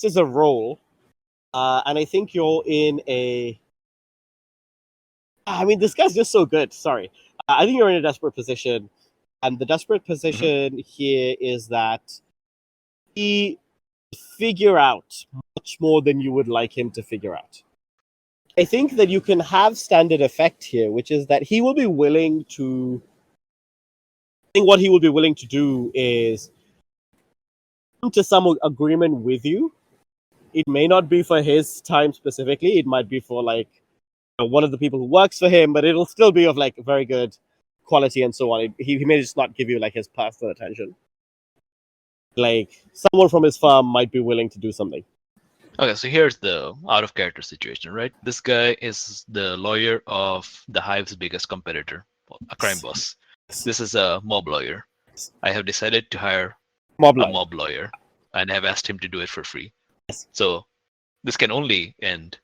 this is a role, and I think you're in a. I mean, this guy's just so good. Sorry, I think you're in a desperate position, and the desperate position here is that he figure out much more than you would like him to figure out. I think that you can have standard effect here, which is that he will be willing to. I think what he will be willing to do is come to some agreement with you. It may not be for his time specifically. It might be for like one of the people who works for him, but it'll still be of like very good quality and so on. He may just not give you like his personal attention. Like someone from his firm might be willing to do something. Okay, so here's the out of character situation, right? This guy is the lawyer of the Hive's biggest competitor, a crime boss. This is a mob lawyer. I have decided to hire a mob lawyer and have asked him to do it for free. Yes. So this can only end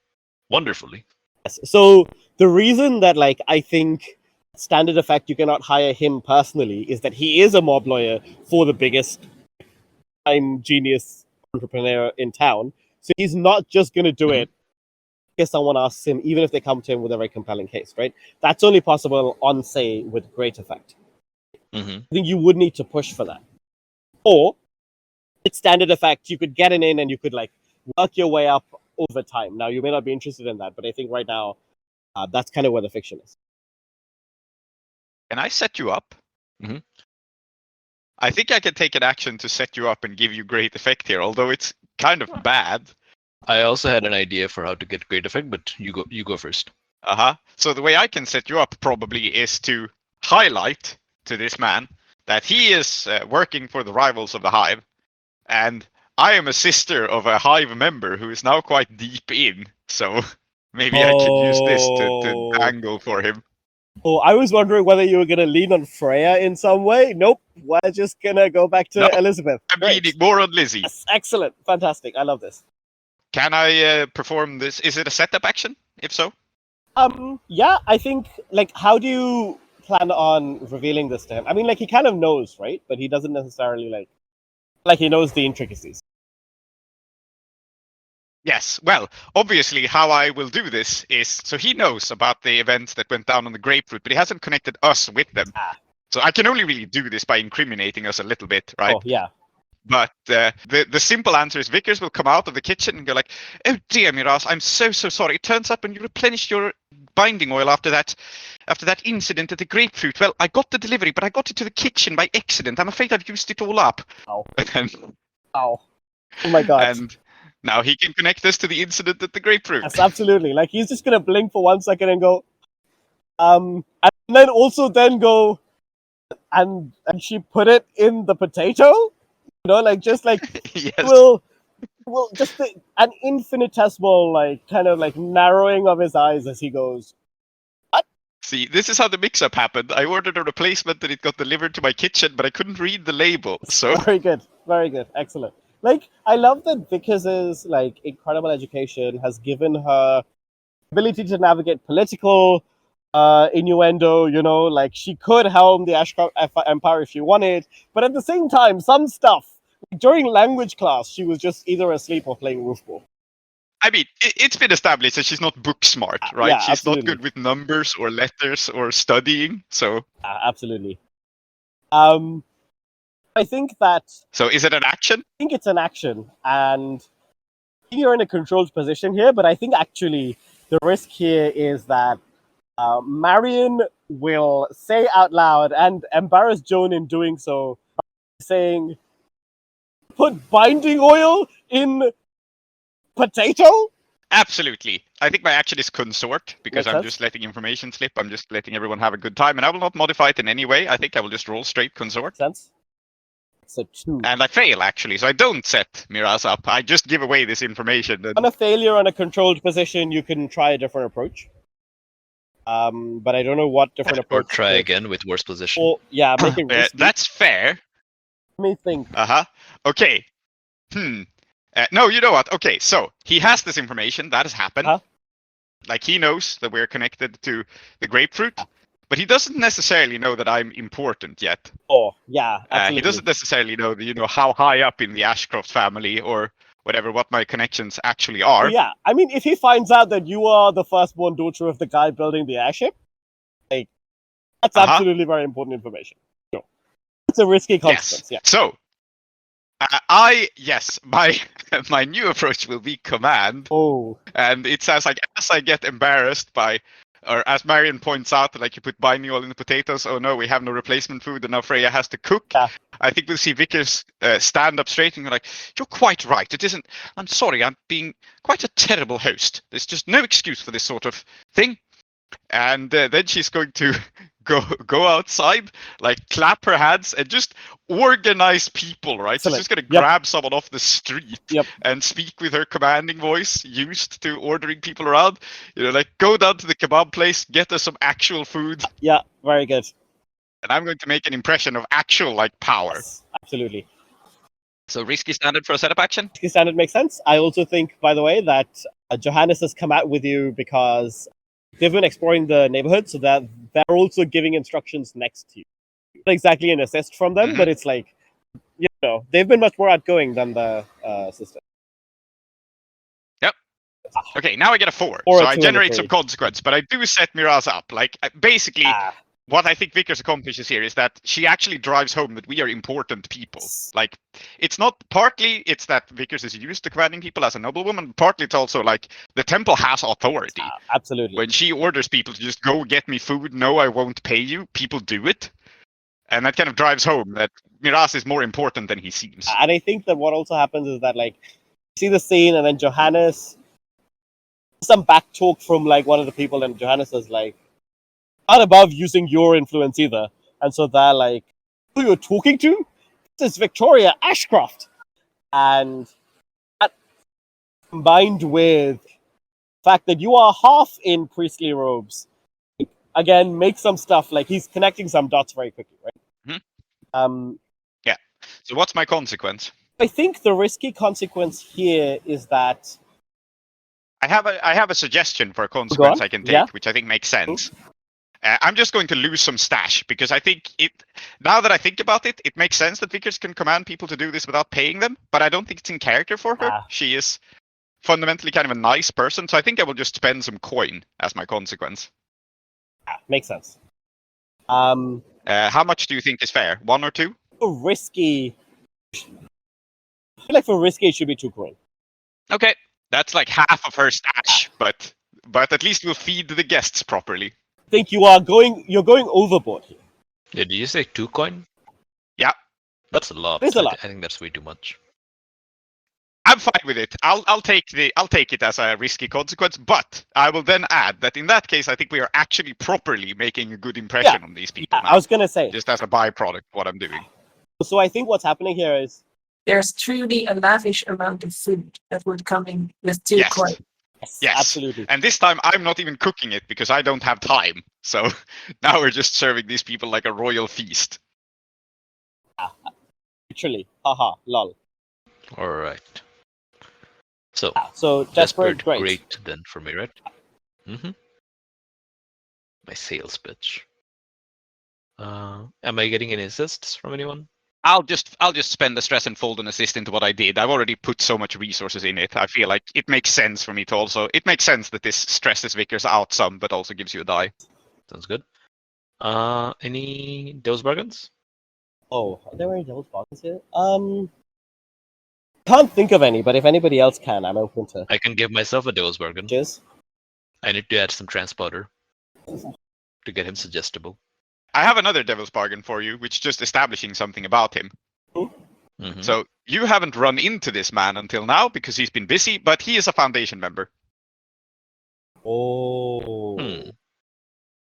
wonderfully. Yes. So the reason that like I think standard effect you cannot hire him personally is that he is a mob lawyer for the biggest crime genius entrepreneur in town. So he's not just going to do it if someone asks him, even if they come to him with a very compelling case, right? That's only possible on, say, with great effect. I think you would need to push for that. Or, it's standard effect, you could get in and you could like work your way up over time. Now, you may not be interested in that, but I think right now, that's kind of where the fiction is. Can I set you up? I think I can take an action to set you up and give you great effect here, although it's kind of bad. I also had an idea for how to get great effect, but you go first. So the way I can set you up probably is to highlight to this man that he is working for the rivals of the Hive, and I am a sister of a Hive member who is now quite deep in, so maybe I can use this to dangle for him. Oh, I was wondering whether you were going to lean on Freya in some way. Nope, we're just going to go back to Elizabeth. I'm leaning more on Lizzie. Yes, excellent, fantastic, I love this. Can I perform this? Is it a setup action? If so? Yeah, I think, like, how do you plan on revealing this to him? I mean, like, he kind of knows, right? But he doesn't necessarily, like he knows the intricacies. Yes, well, obviously how I will do this is, so he knows about the events that went down on the grapefruit, but he hasn't connected us with them. So I can only really do this by incriminating us a little bit, right? Oh, yeah. But the simple answer is Vickers will come out of the kitchen and go like, "Oh dear, Miraz, I'm so sorry. It turns out when you replenished your binding oil after that incident at the grapefruit, well, I got the delivery, but I got it to the kitchen by accident. I'm afraid I've used it all up." Ow. And, Ow. Oh my god. And now he can connect us to the incident at the grapefruit. Yes, absolutely. Like, he's just gonna blink for 1 second and go, and then also go, and she put it in the potato? You know, like, just like, Yes. will just an infinitesimal, like, kind of like narrowing of his eyes as he goes, "What?" See, this is how the mix-up happened. I ordered a replacement and it got delivered to my kitchen, but I couldn't read the label, so... Very good, excellent. Like, I love that Vickers' like incredible education has given her ability to navigate political innuendo. You know, like she could helm the Ashkar Empire if she wanted, but at the same time, some stuff during language class, she was just either asleep or playing roofball. I mean, it's been established that she's not book smart, right? Yeah, she's absolutely. not good with numbers or letters or studying, so... Absolutely. I think that... So is it an action? I think it's an action, and you're in a controlled position here, but I think actually the risk here is that Marion will say out loud and embarrass Joan in doing so, saying, "Put binding oil in potato?" Absolutely. I think my action is consort because Makes I'm sense. just letting information slip. I'm just letting everyone have a good time, and I will not modify it in any way. I think I will just roll straight consort. Sense? It's a 2. And I fail, actually, so I don't set Miraz up. I just give away this information. On a failure on a controlled position, you can try a different approach. But I don't know what different Or approach. try again with worse position. Or, yeah, make it risky. That's fair. Let me think. Uh-huh. Okay. No, you know what? Okay, so he has this information. That has happened. Uh-huh. Like, he knows that we're connected to the grapefruit, but he doesn't necessarily know that I'm important yet. Oh, yeah, absolutely. He doesn't necessarily know, how high up in the Ashcroft family or whatever, what my connections actually are. Yeah, I mean, if he finds out that you are the firstborn daughter of the guy building the airship, like, that's absolutely very important information. No. It's a risky consequence, Yes. yeah. So, my new approach will be command. Oh. And it says, like, as I get embarrassed by, or as Marion points out, like, you put binding oil in the potatoes, oh no, we have no replacement food, and now Freya has to cook. Yeah. I think we'll see Vickers stand up straight and go like, you're quite right, it isn't, I'm sorry, I'm being quite a terrible host. There's just no excuse for this sort of thing. And then she's going to go outside, like clap her hands and just organize people, right? Excellent. She's just going to Yep. grab someone off the street Yep. and speak with her commanding voice used to ordering people around. Like, go down to the kebab place, get us some actual food. Yeah, very good. And I'm going to make an impression of actual, like, power. Yes, absolutely. So risky standard for a setup action? Risky standard makes sense. I also think, by the way, that Johannes has come out with you because they've been exploring the neighborhood, so that they're also giving instructions next to you. Not exactly an assist from them, but it's like, they've been much more outgoing than the sister. Yep. Okay, now I get a 4. Or So a I 2 and a generate 3. some consequence, but I do set Miraz up. Like, basically, what I think Vickers accomplishes here is that she actually drives home that we are important people. Like, it's not, partly it's that Vickers is used to commanding people as a noblewoman, partly it's also like the temple has authority. Absolutely. When she orders people to just go get me food, no, I won't pay you, people do it. And that kind of drives home that Miraz is more important than he seems. And I think that what also happens is that, like, you see the scene, and then Johannes, some back talk from, like, one of the people, and Johannes is like, not above using your influence either. And so they're like, who you're talking to? This is Victoria Ashcroft. And that, combined with the fact that you are half in priestly robes, again, makes some stuff, like, he's connecting some dots very quickly, right? Yeah. So what's my consequence? I think the risky consequence here is that I have a suggestion for a consequence I can take, which I think makes sense. I'm just going to lose some stash because I think now that I think about it, it makes sense that Vickers can command people to do this without paying them, but I don't think it's in character for her. She is fundamentally kind of a nice person, so I think I will just spend some coin as my consequence. Makes sense. How much do you think is fair? 1 or 2? For risky, I feel like for risky it should be 2 coin. Okay, that's like half of her stash, but at least we'll feed the guests properly. I think you're going overboard here. Yeah, did you say 2 coin? Yeah. That's a lot. It's a lot. I think that's way too much. I'm fine with it. I'll take it as a risky consequence, but I will then add that in that case, I think we are actually properly making a good impression on these people. I was gonna say, just as a byproduct of what I'm doing. So I think what's happening here is there's truly a lavish amount of food that would come in with 2 coin. Yes, absolutely. And this time I'm not even cooking it because I don't have time. So now we're just serving these people like a royal feast. Literally, haha, lol. All right. So desperate, great then for me, right? My sales pitch. Am I getting any assists from anyone? I'll just spend the stress and fold an assist into what I did. I've already put so much resources in it. I feel like it makes sense for me to also. It makes sense that this stresses Vickers out some, but also gives you a die. Sounds good. Any devil's bargains? Oh, are there any devil's bargains here? Can't think of any, but if anybody else can, I'm open to. I can give myself a devil's bargain. Cheers. I need to add some transporter. to get him suggestible. I have another devil's bargain for you, which is just establishing something about him. Mhm. So you haven't run into this man until now because he's been busy, but he is a Foundation member. Oh.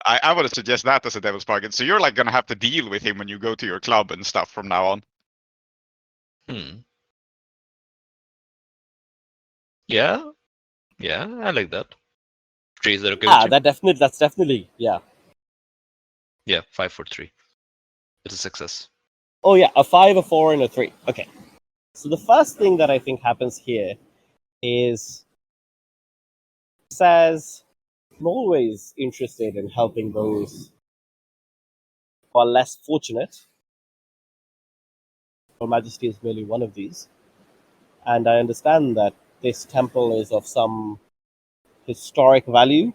I would suggest that as a devil's bargain. So you're like gonna have to deal with him when you go to your club and stuff from now on. Yeah, I like that. Three, is that okay with you? That's definitely, yeah. Yeah, 5 for 3. It's a success. Oh yeah, a 5, a 4, and a 3. Okay. So the first thing that I think happens here is says I'm always interested in helping those who are less fortunate. Your Majesty is merely one of these. And I understand that this temple is of some historic value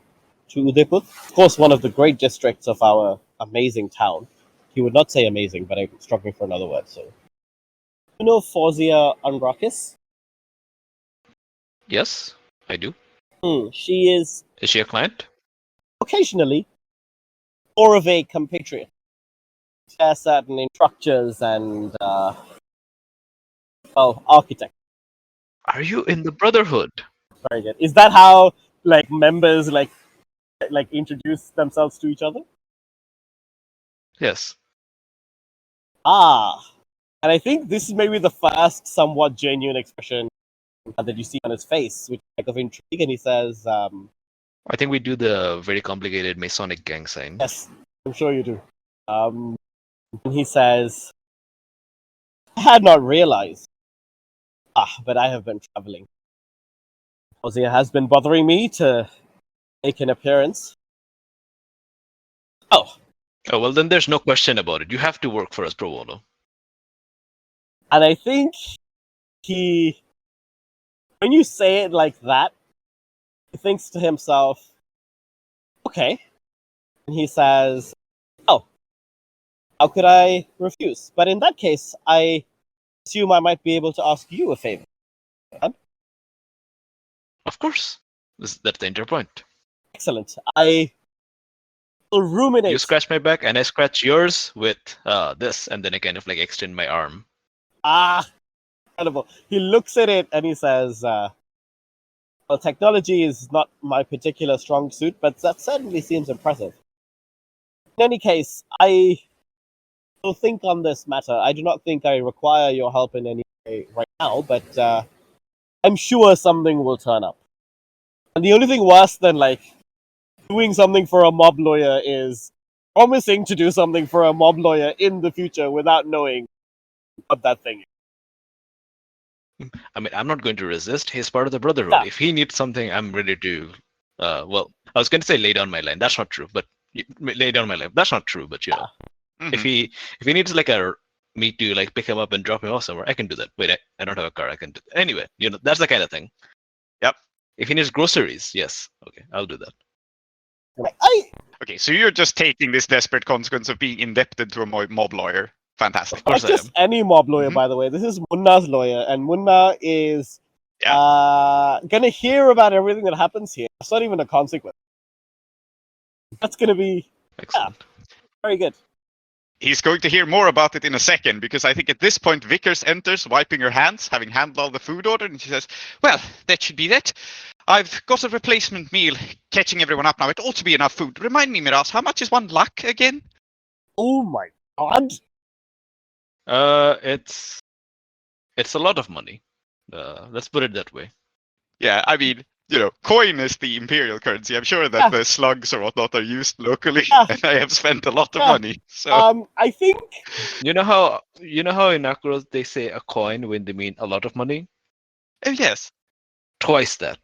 to Udaipur. Of course, one of the great districts of our amazing town. He would not say amazing, but I'm struggling for another word. So, you know Fawzia Unrakis? Yes, I do. She is Is she a client? occasionally more of a compatriot. She has certain structures and architect. Are you in the Brotherhood? Very good. Is that how members like introduce themselves to each other? Yes. And I think this is maybe the first somewhat genuine expression that you see on his face, which is of intrigue, and he says, I think we do the very complicated Masonic gang sign. yes, I'm sure you do. And he says, I had not realized. But I have been traveling. Fawzia has been bothering me to make an appearance. Oh, well, then there's no question about it. You have to work for us pro bono. and I think when you say it like that, he thinks to himself, okay. And he says, oh, how could I refuse? But in that case, I assume I might be able to ask you a favor. Of course. That's the entire point. Excellent. I will ruminate. You scratch my back and I scratch yours with this, and then I kind of like extend my arm. Incredible. He looks at it and he says, well, technology is not my particular strong suit, but that certainly seems impressive. In any case, I will think on this matter. I do not think I require your help in any way right now, but I'm sure something will turn up. And the only thing worse than doing something for a mob lawyer is promising to do something for a mob lawyer in the future without knowing what that thing is. I mean, I'm not going to resist. He's part of the Brotherhood. Yeah. If he needs something, I'm ready to. Well, I was going to say lay down my line. That's not true. But lay down my line. That's not true. But if he needs me to pick him up and drop him off somewhere, I can do that. Wait, I don't have a car. I can do that. Anyway, that's the kind of thing. Yep. If he needs groceries, yes, okay, I'll do that. Okay, so you're just taking this desperate consequence of being indebted to a mob lawyer. Fantastic. Of course Not just any mob lawyer, by the way. This is Munna's lawyer, and Munna is gonna hear about everything that happens here. It's not even a consequence. That's gonna be excellent. Very good. He's going to hear more about it in a second, because I think at this point Vickers enters, wiping her hands, having handled all the food order, and she says, well, that should be that. I've got a replacement meal, catching everyone up now. It ought to be enough food. Remind me, Miraz, how much is 1 lakh again? Oh my god. It's a lot of money. Let's put it that way. Yeah, I mean, coin is the imperial currency. I'm sure that the slugs or whatnot are used locally, and I have spent a lot of money. So I think you know how in Akros they say a coin when they mean a lot of money. Oh yes, twice that.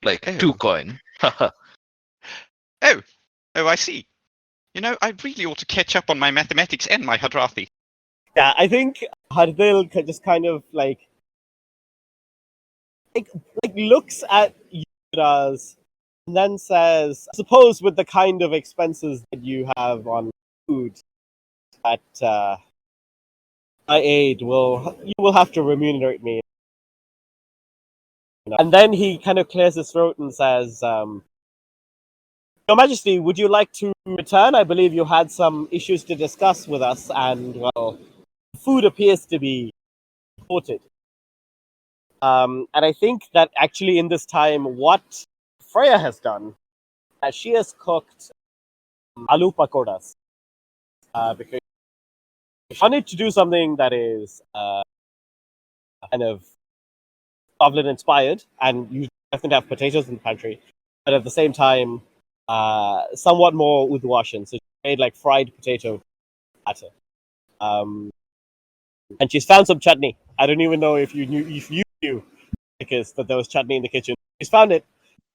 Like 2 coin. oh, I see. I really ought to catch up on my mathematics and my Hadrathi. Yeah, I think Hardil just kind of looks at Yuras and then says, I suppose with the kind of expenses that you have on food that I aid, you will have to remunerate me. And then he kind of clears his throat and says, Your Majesty, would you like to return? I believe you had some issues to discuss with us, and, well, food appears to be sorted. And I think that actually in this time, what Freya has done, she has cooked aloo pakoras. Because she wanted to do something that is kind of Goblin inspired, and you definitely have potatoes in the pantry, but at the same time, somewhat more Udwashan. So she made like fried potato batter. And she's found some chutney. I don't even know if you knew because that there was chutney in the kitchen. She's found it,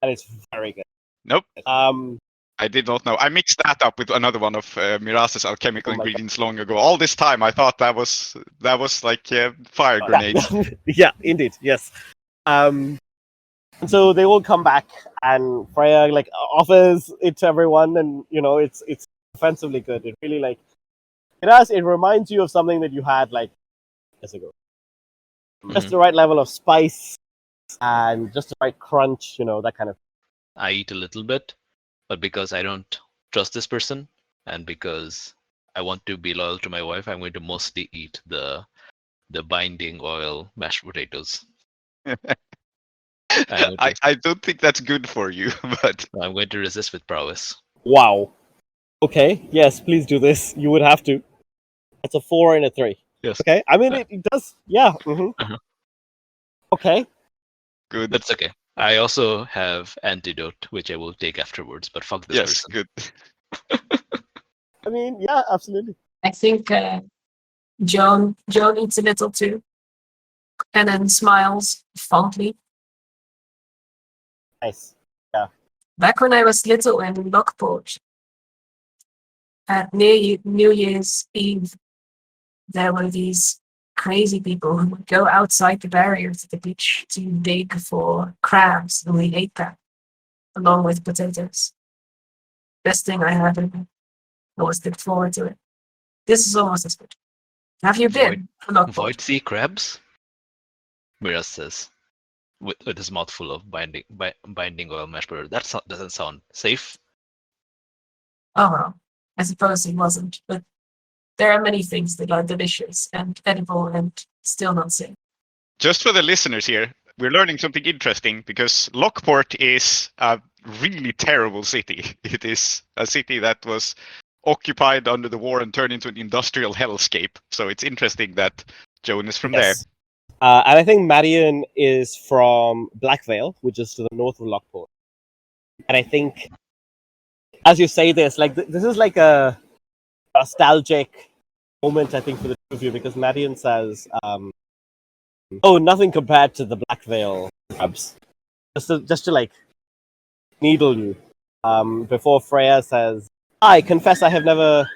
and it's very good. Nope. Um, I did not know. I mixed that up with another one of Miraz's alchemical Oh my ingredients long ago. All this time, I thought that was like fire grenades. yeah, indeed, yes. And so they all come back, and Freya like offers it to everyone, and it's offensively good. It really it reminds you of something that you had like years ago. Just the right level of spice and just the right crunch, that kind of. I eat a little bit, but because I don't trust this person and because I want to be loyal to my wife, I'm going to mostly eat the binding oil mashed potatoes. I don't think that's good for you, but I'm going to resist with prowess. Wow. Okay. Yes, please do this. You would have to. It's a 4 and a 3. Yes. Okay. I mean, it does. Yeah. Uh-huh. Okay. good. That's okay. I also have antidote, which I will take afterwards, but fuck this Yes, person. good. I mean, yeah, absolutely. I think Joan eats a little too, and then smiles fondly. Nice. Back when I was little in Lockport, at New Year's Eve, there were these crazy people who would go outside the barrier to the beach to dig for crabs, and we ate that along with potatoes. Best thing I had, and I always looked forward to it. This is almost as good. Have you been to Lockport? Void sea crabs? Miraz says, with his mouth full of binding oil mashed potato. That doesn't sound safe. Oh well, I suppose it wasn't, but there are many things that are delicious and edible and still not safe. Just for the listeners here, we're learning something interesting because Lockport is a really terrible city. It is a city that was occupied under the war and turned into an industrial hellscape. So it's interesting that Joan is from there. And I think Marion is from Blackvale, which is to the north of Lockport. And I think, as you say this, like this is like a nostalgic moment, I think, for the two of you, because Marion says, "Oh, nothing compared to the Blackvale crabs." Just to like needle you. Before Freya says, "I confess I have never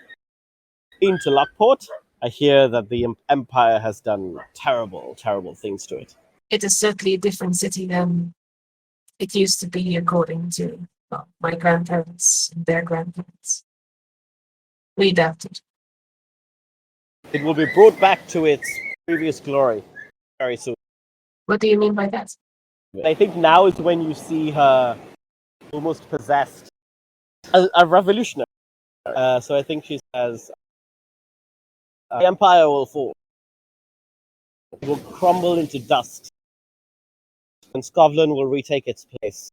been to Lockport. I hear that the Empire has done terrible, terrible things to it." It is certainly a different city than it used to be, according to my grandparents and their grandparents. We adapted. It will be brought back to its previous glory very soon. What do you mean by that? I think now is when you see her almost possessed, a revolutionary. So I think she says, the Empire will fall. It will crumble into dust. And Scotland will retake its place.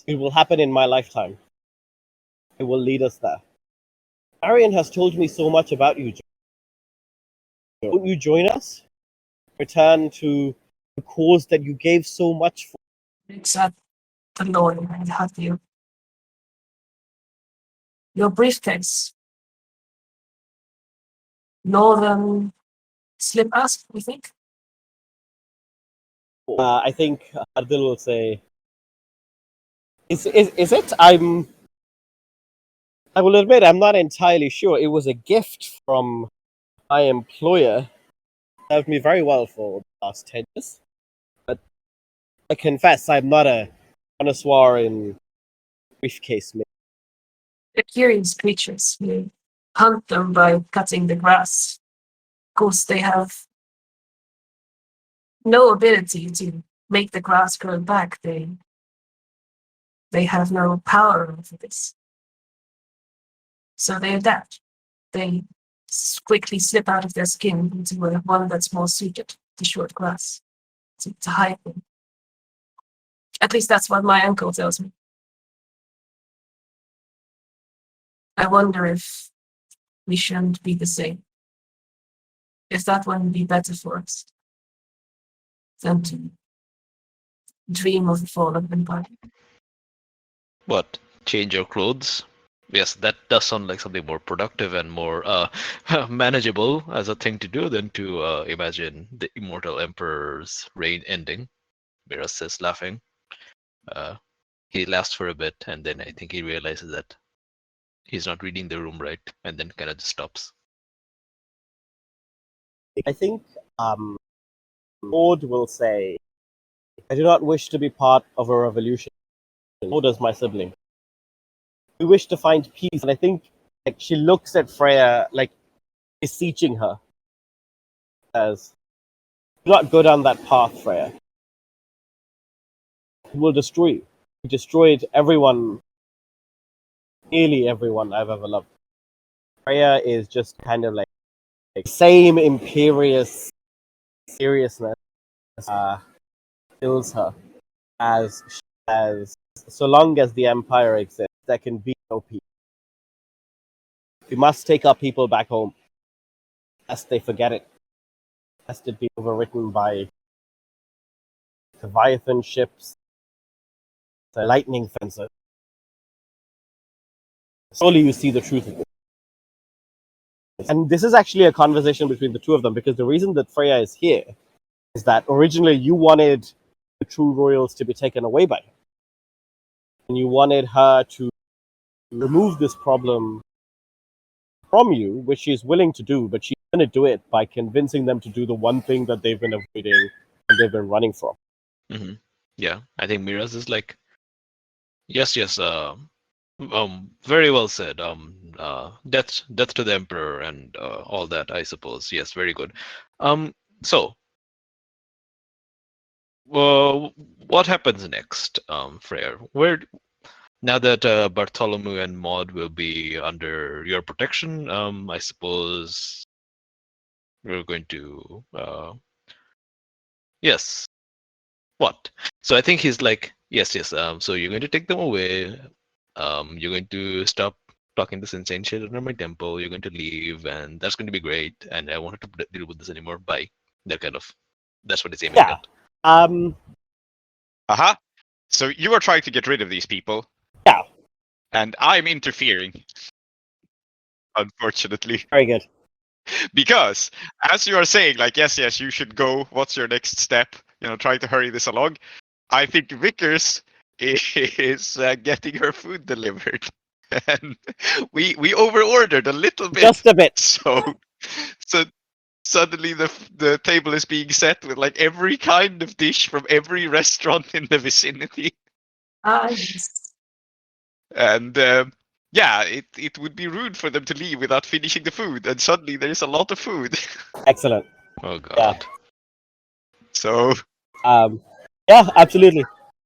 It will happen in my lifetime. It will lead us there. Arian has told me so much about you. Won't you join us? Return to the cause that you gave so much for. It's at the Lord and have you. Your briefcase. Northern slip us, we think? I think Ardil will say, is it? I will admit I'm not entirely sure. It was a gift from my employer. Served me very well for the last 10 years. But I confess I'm not a connoisseur in briefcase making. They're curious creatures. We hunt them by cutting the grass. Of course, they have no ability to make the grass grow back. They They have no power over this. So they adapt. They quickly slip out of their skin into one that's more suited to short grass, to hiking. At least that's what my uncle tells me. I wonder if we shouldn't be the same. If that wouldn't be better for us than to dream of a fallen empire. What? Change your clothes? Yes, that does sound like something more productive and more manageable as a thing to do than to imagine the immortal emperor's reign ending. Mira says, laughing. He laughs for a bit, and then I think he realizes that he's not reading the room right, and then kind of just stops. I think Maud will say, I do not wish to be part of a revolution, nor does my sibling. We wish to find peace, and I think like she looks at Freya like beseeching her as, do not go down that path, Freya. It will destroy you. You destroyed everyone, nearly everyone I've ever loved. Freya is just kind of like same imperious seriousness fills her as so long as the empire exists, there can be no peace. We must take our people back home, lest they forget it, lest it be overwritten by Leviathan ships, the lightning fencer. Surely you see the truth of this. And this is actually a conversation between the two of them, because the reason that Freya is here is that originally you wanted the true royals to be taken away by her. And you wanted her to remove this problem from you, which she's willing to do, but she's going to do it by convincing them to do the one thing that they've been avoiding and they've been running from. Mm-hmm. Yeah, I think Mira's is like, yes, very well said. Death to the emperor and all that, I suppose. Yes, very good. So, what happens next, Freyr? Now that Bartholomew and Maud will be under your protection, I suppose we're going to. Yes. What? So I think he's like, yes. So you're going to take them away. You're going to stop talking this insane shit under my temple. You're going to leave, and that's going to be great. And I wanted to deal with this anymore. Bye. That's what it's aiming at. Aha. So you are trying to get rid of these people. Yeah. And I'm interfering. Unfortunately. Very good. Because as you are saying, like, yes, you should go. What's your next step? Trying to hurry this along. I think Vickers is getting her food delivered. And we overordered a little bit. Just a bit. So suddenly the table is being set with like every kind of dish from every restaurant in the vicinity. Yes. And it would be rude for them to leave without finishing the food, and suddenly there is a lot of food. Excellent. Oh god. Yeah. So yeah, absolutely.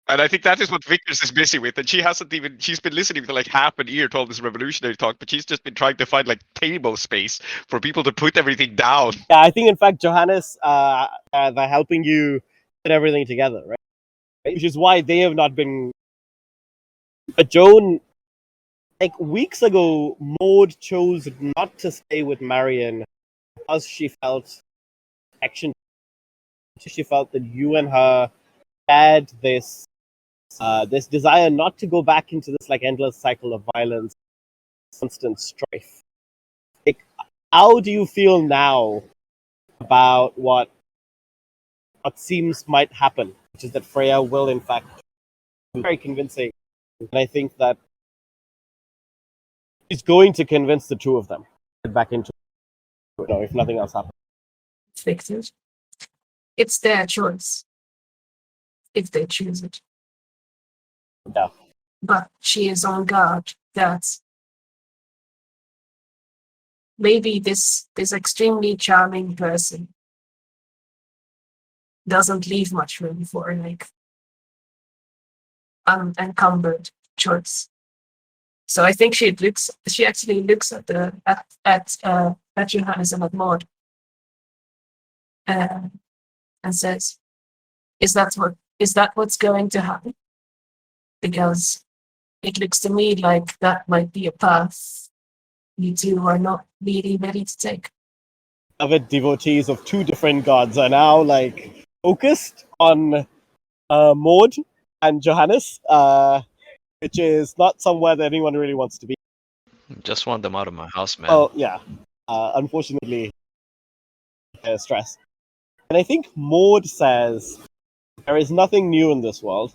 And I think that is what Vickers is busy with, and she's been listening for like half an ear to all this revolutionary talk, but she's just been trying to find like table space for people to put everything down. Yeah, I think in fact Johannes they're helping you put everything together, right? Which is why they have not been. But Joan, like weeks ago, Maud chose not to stay with Marion because she felt action. She felt that you and her had this desire not to go back into this like endless cycle of violence, constant strife. Like, how do you feel now about what seems might happen, which is that Freya will in fact be very convincing, and I think that she's going to convince the two of them to get back into it, if nothing else happens. Victors. It's their choice if they choose it. Yeah. But she is on guard that maybe this extremely charming person doesn't leave much room for like unencumbered choice. So I think she actually looks at Johannes and at Maud, and says, "Is that what's going to happen? Because it looks to me like that might be a path you two are not really ready to take." Avid devotees of two different gods are now like focused on Maud and Johannes, which is not somewhere that anyone really wants to be. Just want them out of my house, man. Well, yeah. Unfortunately, stress. And I think Maud says, there is nothing new in this world.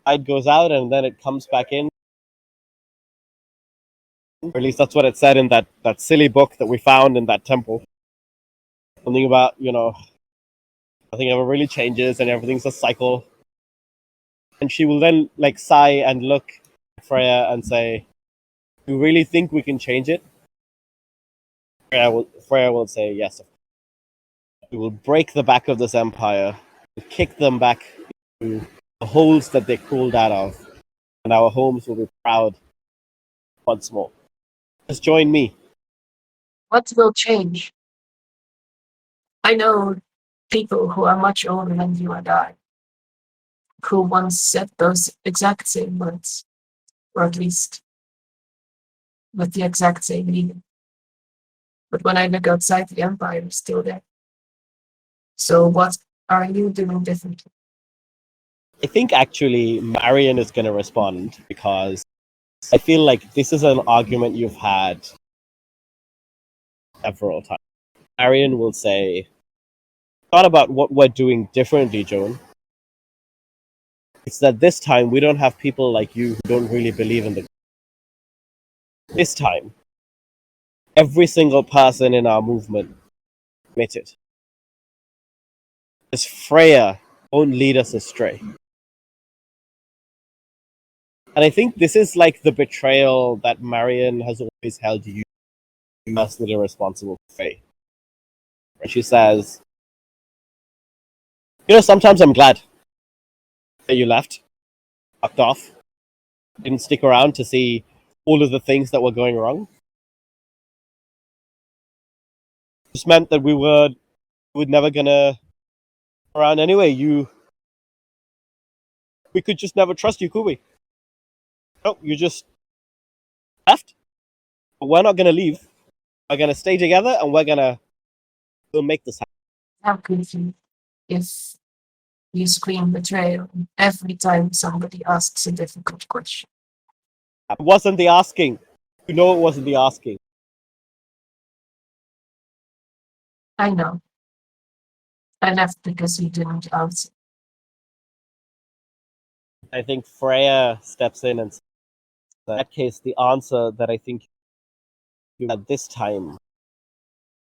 Light goes out and then it comes back in. Or at least that's what it said in that silly book that we found in that temple. Something about, nothing ever really changes and everything's a cycle. And she will then like sigh and look at Freya and say, "You really think we can change it?" Freya will say, "Yes. We will break the back of this empire, kick them back to the holes that they crawled out of, and our homes will be proud once more. Just join me." What will change? I know people who are much older than you and I, who once said those exact same words, or at least with the exact same meaning. But when I look outside, the Empire is still there. So what are you doing differently? I think actually Marion is going to respond because I feel like this is an argument you've had several times. Marion will say, "Not about what we're doing differently, Joan. It's that this time we don't have people like you who don't really believe in the. This time, every single person in our movement committed. This Freya won't lead us astray." And I think this is like the betrayal that Marion has always held you personally responsible for Faye. She says, "Sometimes I'm glad that you left, fucked off, didn't stick around to see all of the things that were going wrong. It just meant that we were never gonna around anyway. We could just never trust you, could we? No, you just left. But we're not gonna leave. We're gonna stay together, and we'll make this happen." How could you if you scream betrayal every time somebody asks a difficult question? It wasn't the asking. It wasn't the asking. I know. I left because you didn't answer. I think Freya steps in and says, in that case, the answer that I think at this time,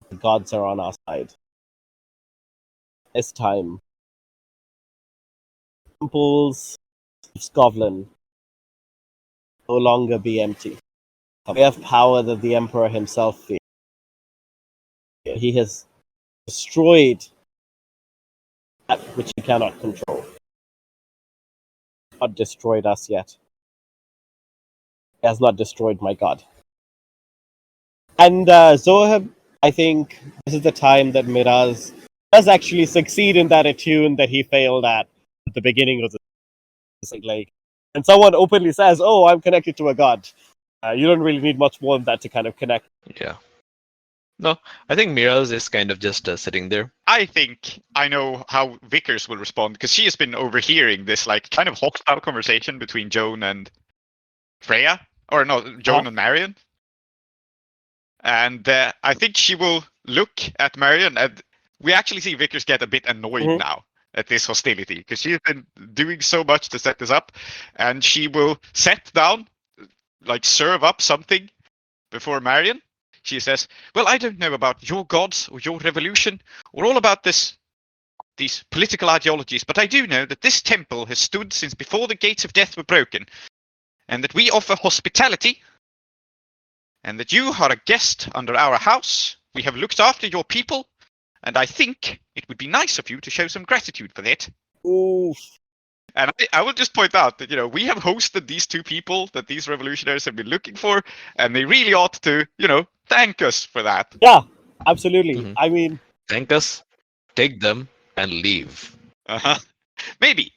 the gods are on our side. This time, temples of Scotland no longer be empty. We have power that the Emperor himself fears. He has destroyed that which he cannot control. Not destroyed us yet. He has not destroyed my god. And Zoheb, I think this is the time that Miraz does actually succeed in that attune that he failed at the beginning of the like. And someone openly says, "Oh, I'm connected to a god." You don't really need much more than that to kind of connect. Yeah. No, I think Miraz is kind of just sitting there. I think I know how Vickers will respond because she has been overhearing this like kind of hostile conversation between Joan and Freya, or no, Joan and Marion. And I think she will look at Marion, and we actually see Vickers get a bit annoyed now at this hostility because she's been doing so much to set this up, and she will set down, like serve up something before Marion. She says, "Well, I don't know about your gods or your revolution or all about these political ideologies, but I do know that this temple has stood since before the gates of death were broken, and that we offer hospitality, and that you are a guest under our house. We have looked after your people, and I think it would be nice of you to show some gratitude for that." Oof. And I will just point out that, we have hosted these two people that these revolutionaries have been looking for, and they really ought to, thank us for that. Yeah, absolutely. Mhm. I mean, Thank us, take them, and leave. Uh-huh. Maybe.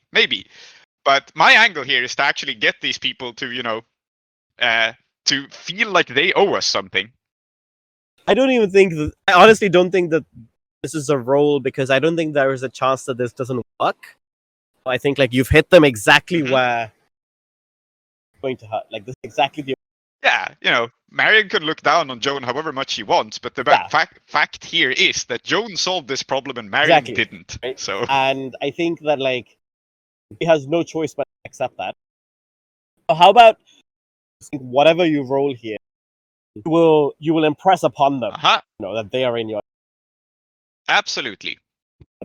But my angle here is to actually get these people to, to feel like they owe us something. I honestly don't think that this is a role, because I don't think there is a chance that this doesn't work. I think like you've hit them exactly Mhm. where it's going to hurt. Like this is exactly the Yeah, Marion can look down on Joan however much she wants, but the Yeah. fact here is that Joan solved this problem and Marion Exactly. didn't. Right. So And I think that like he has no choice but to accept that. So how about whatever you roll here, you will impress upon them, that they are in your. absolutely.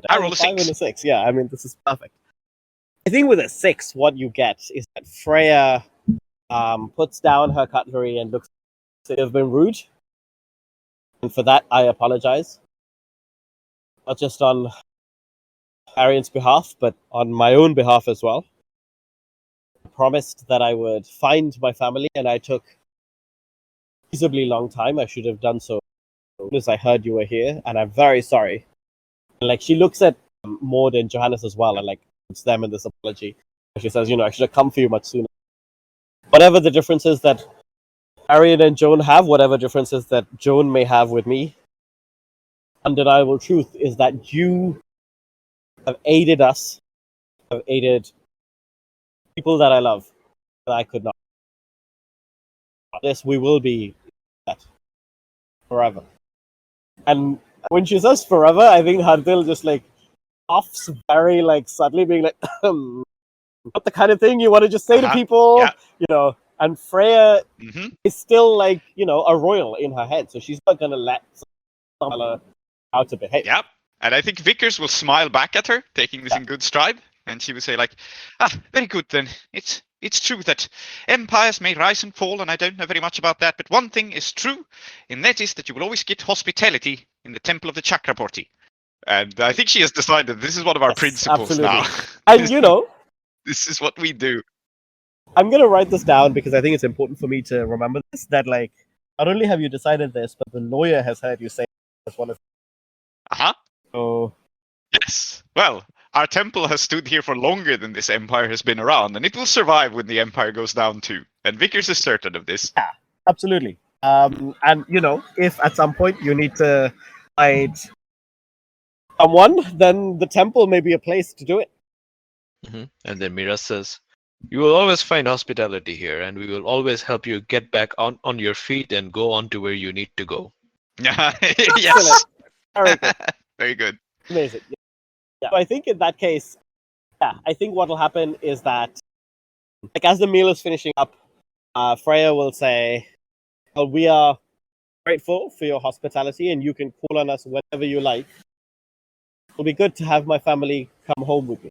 I roll a 5 6. and a 6. Yeah, I mean this is perfect. I think with a 6, what you get is that Freya puts down her cutlery and looks to have been rude, and for that I apologize. Not just on Marion's behalf, but on my own behalf as well. I promised that I would find my family, and I took a reasonably long time. I should have done so as soon as I heard you were here, and I'm very sorry. And like she looks at Maud and Johannes as well, and like puts them in this apology. She says, I should have come for you much sooner. Whatever the differences that Marion and Joan have, whatever differences that Joan may have with me, undeniable truth is that you have aided us, have aided people that I love, that I could not. This we will be that forever. And when she says forever, I think Hardil just like offs very like subtly, being like, not the kind of thing you want to just say to people, Yeah. And Freya Mm-hmm. is still like, a royal in her head, so she's not gonna let someone tell her how to behave. Yeah. And I think Vickers will smile back at her, taking this in good stride, and she will say like, very good then. It's true that empires may rise and fall, and I don't know very much about that, but one thing is true, and that is that you will always get hospitality in the Temple of the Chakraborty. And I think she has decided this is one of our principles absolutely. now. And this is what we do. I'm gonna write this down because I think it's important for me to remember this, that like not only have you decided this, but the lawyer has heard you say as one of. So yes. Well, our temple has stood here for longer than this empire has been around, and it will survive when the empire goes down too. And Vickers is certain of this. Yeah, absolutely. And if at some point you need to fight someone, then the temple may be a place to do it. Mm-hmm. And then Mira says, "You will always find hospitality here, and we will always help you get back on your feet and go on to where you need to go." Yes. Very good. Very good. Amazing. Yeah. So I think in that case, I think what will happen is that, like, as the meal is finishing up, Freya will say, "Well, we are grateful for your hospitality, and you can call on us whenever you like. It'll be good to have my family come home with me."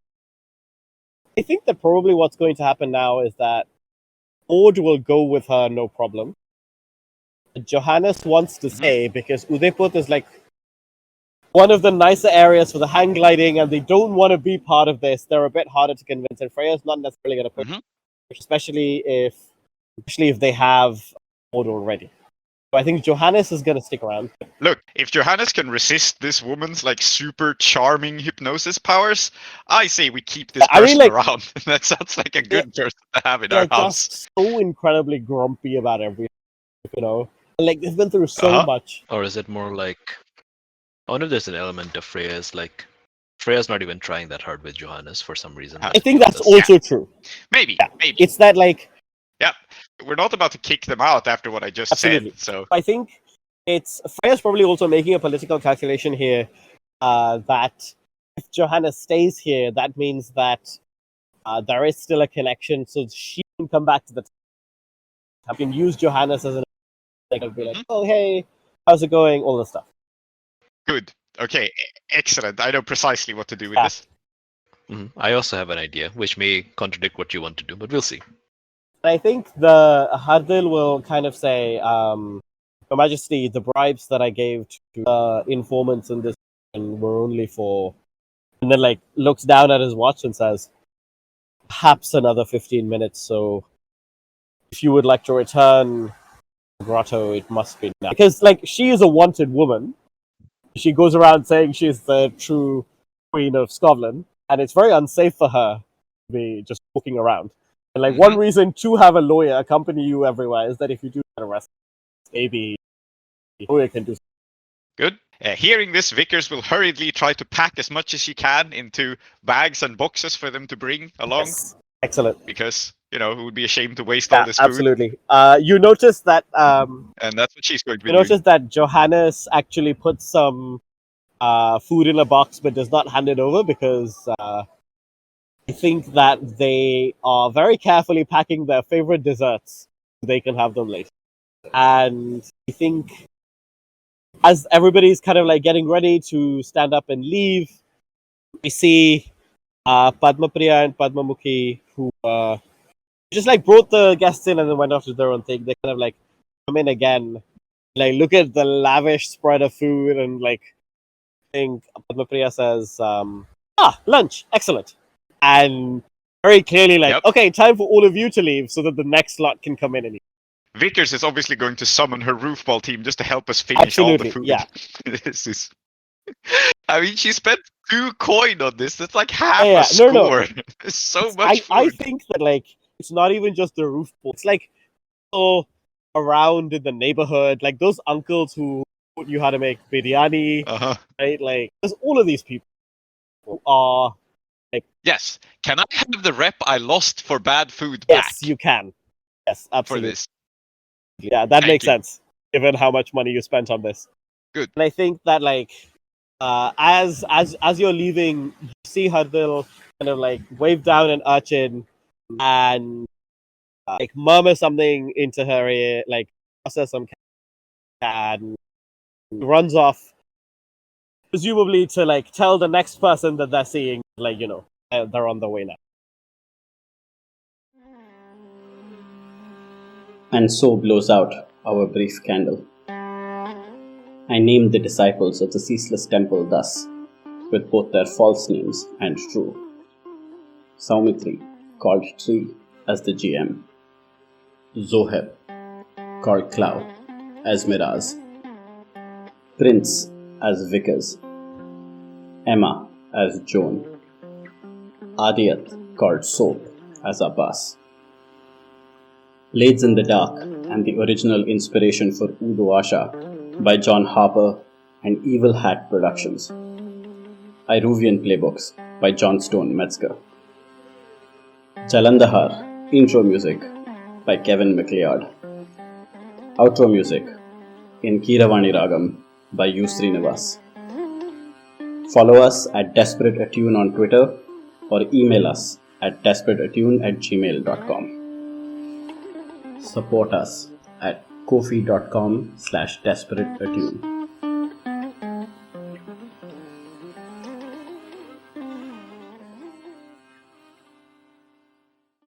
I think that probably what's going to happen now is that Maud will go with her, no problem. Johannes wants to stay because Udaipur is like one of the nicer areas for the hang gliding, and they don't want to be part of this. They're a bit harder to convince, and Freya's not necessarily going to put, especially if they have Maud already. So I think Johannes is going to stick around. Look, if Johannes can resist this woman's like super charming hypnosis powers, I say we keep this person around. That sounds like a good person to have in our house. Just so incredibly grumpy about everything, Like they've been through so much. Or is it more like, I wonder if there's an element of Freya's not even trying that hard with Johannes for some reason. I think that's also true. Maybe. It's that like. Yeah, we're not about to kick them out after what I just said. So I think Freya's probably also making a political calculation here, that if Johannes stays here, that means that there is still a connection, so she can come back to the. I can use Johannes as an. Be like, oh hey, how's it going? All this stuff. Good. Okay. Excellent. I know precisely what to do with this. I also have an idea, which may contradict what you want to do, but we'll see. I think the Hardil will kind of say, Your Majesty, the bribes that I gave to informants in this were only for. And then, like, looks down at his watch and says, perhaps another 15 minutes. So if you would like to return to the grotto, it must be now. Because, like, she is a wanted woman. She goes around saying she's the true queen of Scotland, and it's very unsafe for her to be just walking around. And, like, one reason to have a lawyer accompany you everywhere is that if you do get arrested, maybe the lawyer can do something. Good. Hearing this, Vickers will hurriedly try to pack as much as she can into bags and boxes for them to bring along. Yes. Excellent. Because, it would be a shame to waste all this food. Absolutely. You notice that... and that's what she's going to be you doing. notice that Johannes actually puts some food in a box but does not hand it over because I think that they are very carefully packing their favorite desserts so they can have them later. And I think as everybody's kind of like getting ready to stand up and leave, we see Padmapriya and Padmamukhi who just like brought the guests in and then went off to their own thing. They kind of like come in again, like look at the lavish spread of food, and like I think Padmapriya says, lunch, excellent. And very clearly like, okay, time for all of you to leave so that the next lot can come in and eat. Vickers is obviously going to summon her roofball team just to help us finish all the food. Yeah. This is... I mean, she spent 2 coin on this. That's like half a score. No. There's so much food. I think that like it's not even just the roofball. It's like around in the neighborhood, like those uncles who taught you how to make biryani, right? Like there's all of these people who are like... Yes. Can I have the rep I lost for bad food back? Yes, you can. Yes, absolutely. For this. Yeah, that makes sense, given how much money you spent on this. Good. And I think that like as you're leaving, you see Hardil kind of like wave down an urchin and like murmur something into her ear, like process some and runs off, presumably to like tell the next person that they're seeing, like, they're on the way now. And so blows out our brief candle. I named the disciples of the ceaseless temple thus, with both their false names and true. Soumithri, called Tree as the GM. Zoheb, called Klow as Miraz. Prince as Vickers. Emma as Joan. Aadiyat, called Soap as Abbas. Blades in the Dark and the original inspiration for Udo Asha by John Harper and Evil Hat Productions. Iruvian playbooks by Johnstone Metzger. Jalandhar intro music by Kevin MacLeod. Outro music in Keeravani Ragam by U. Srinivas. Follow us at Desperate Attune on Twitter or email us at desperateattune@gmail.com. Support us at ko-fi.com/desperateattune.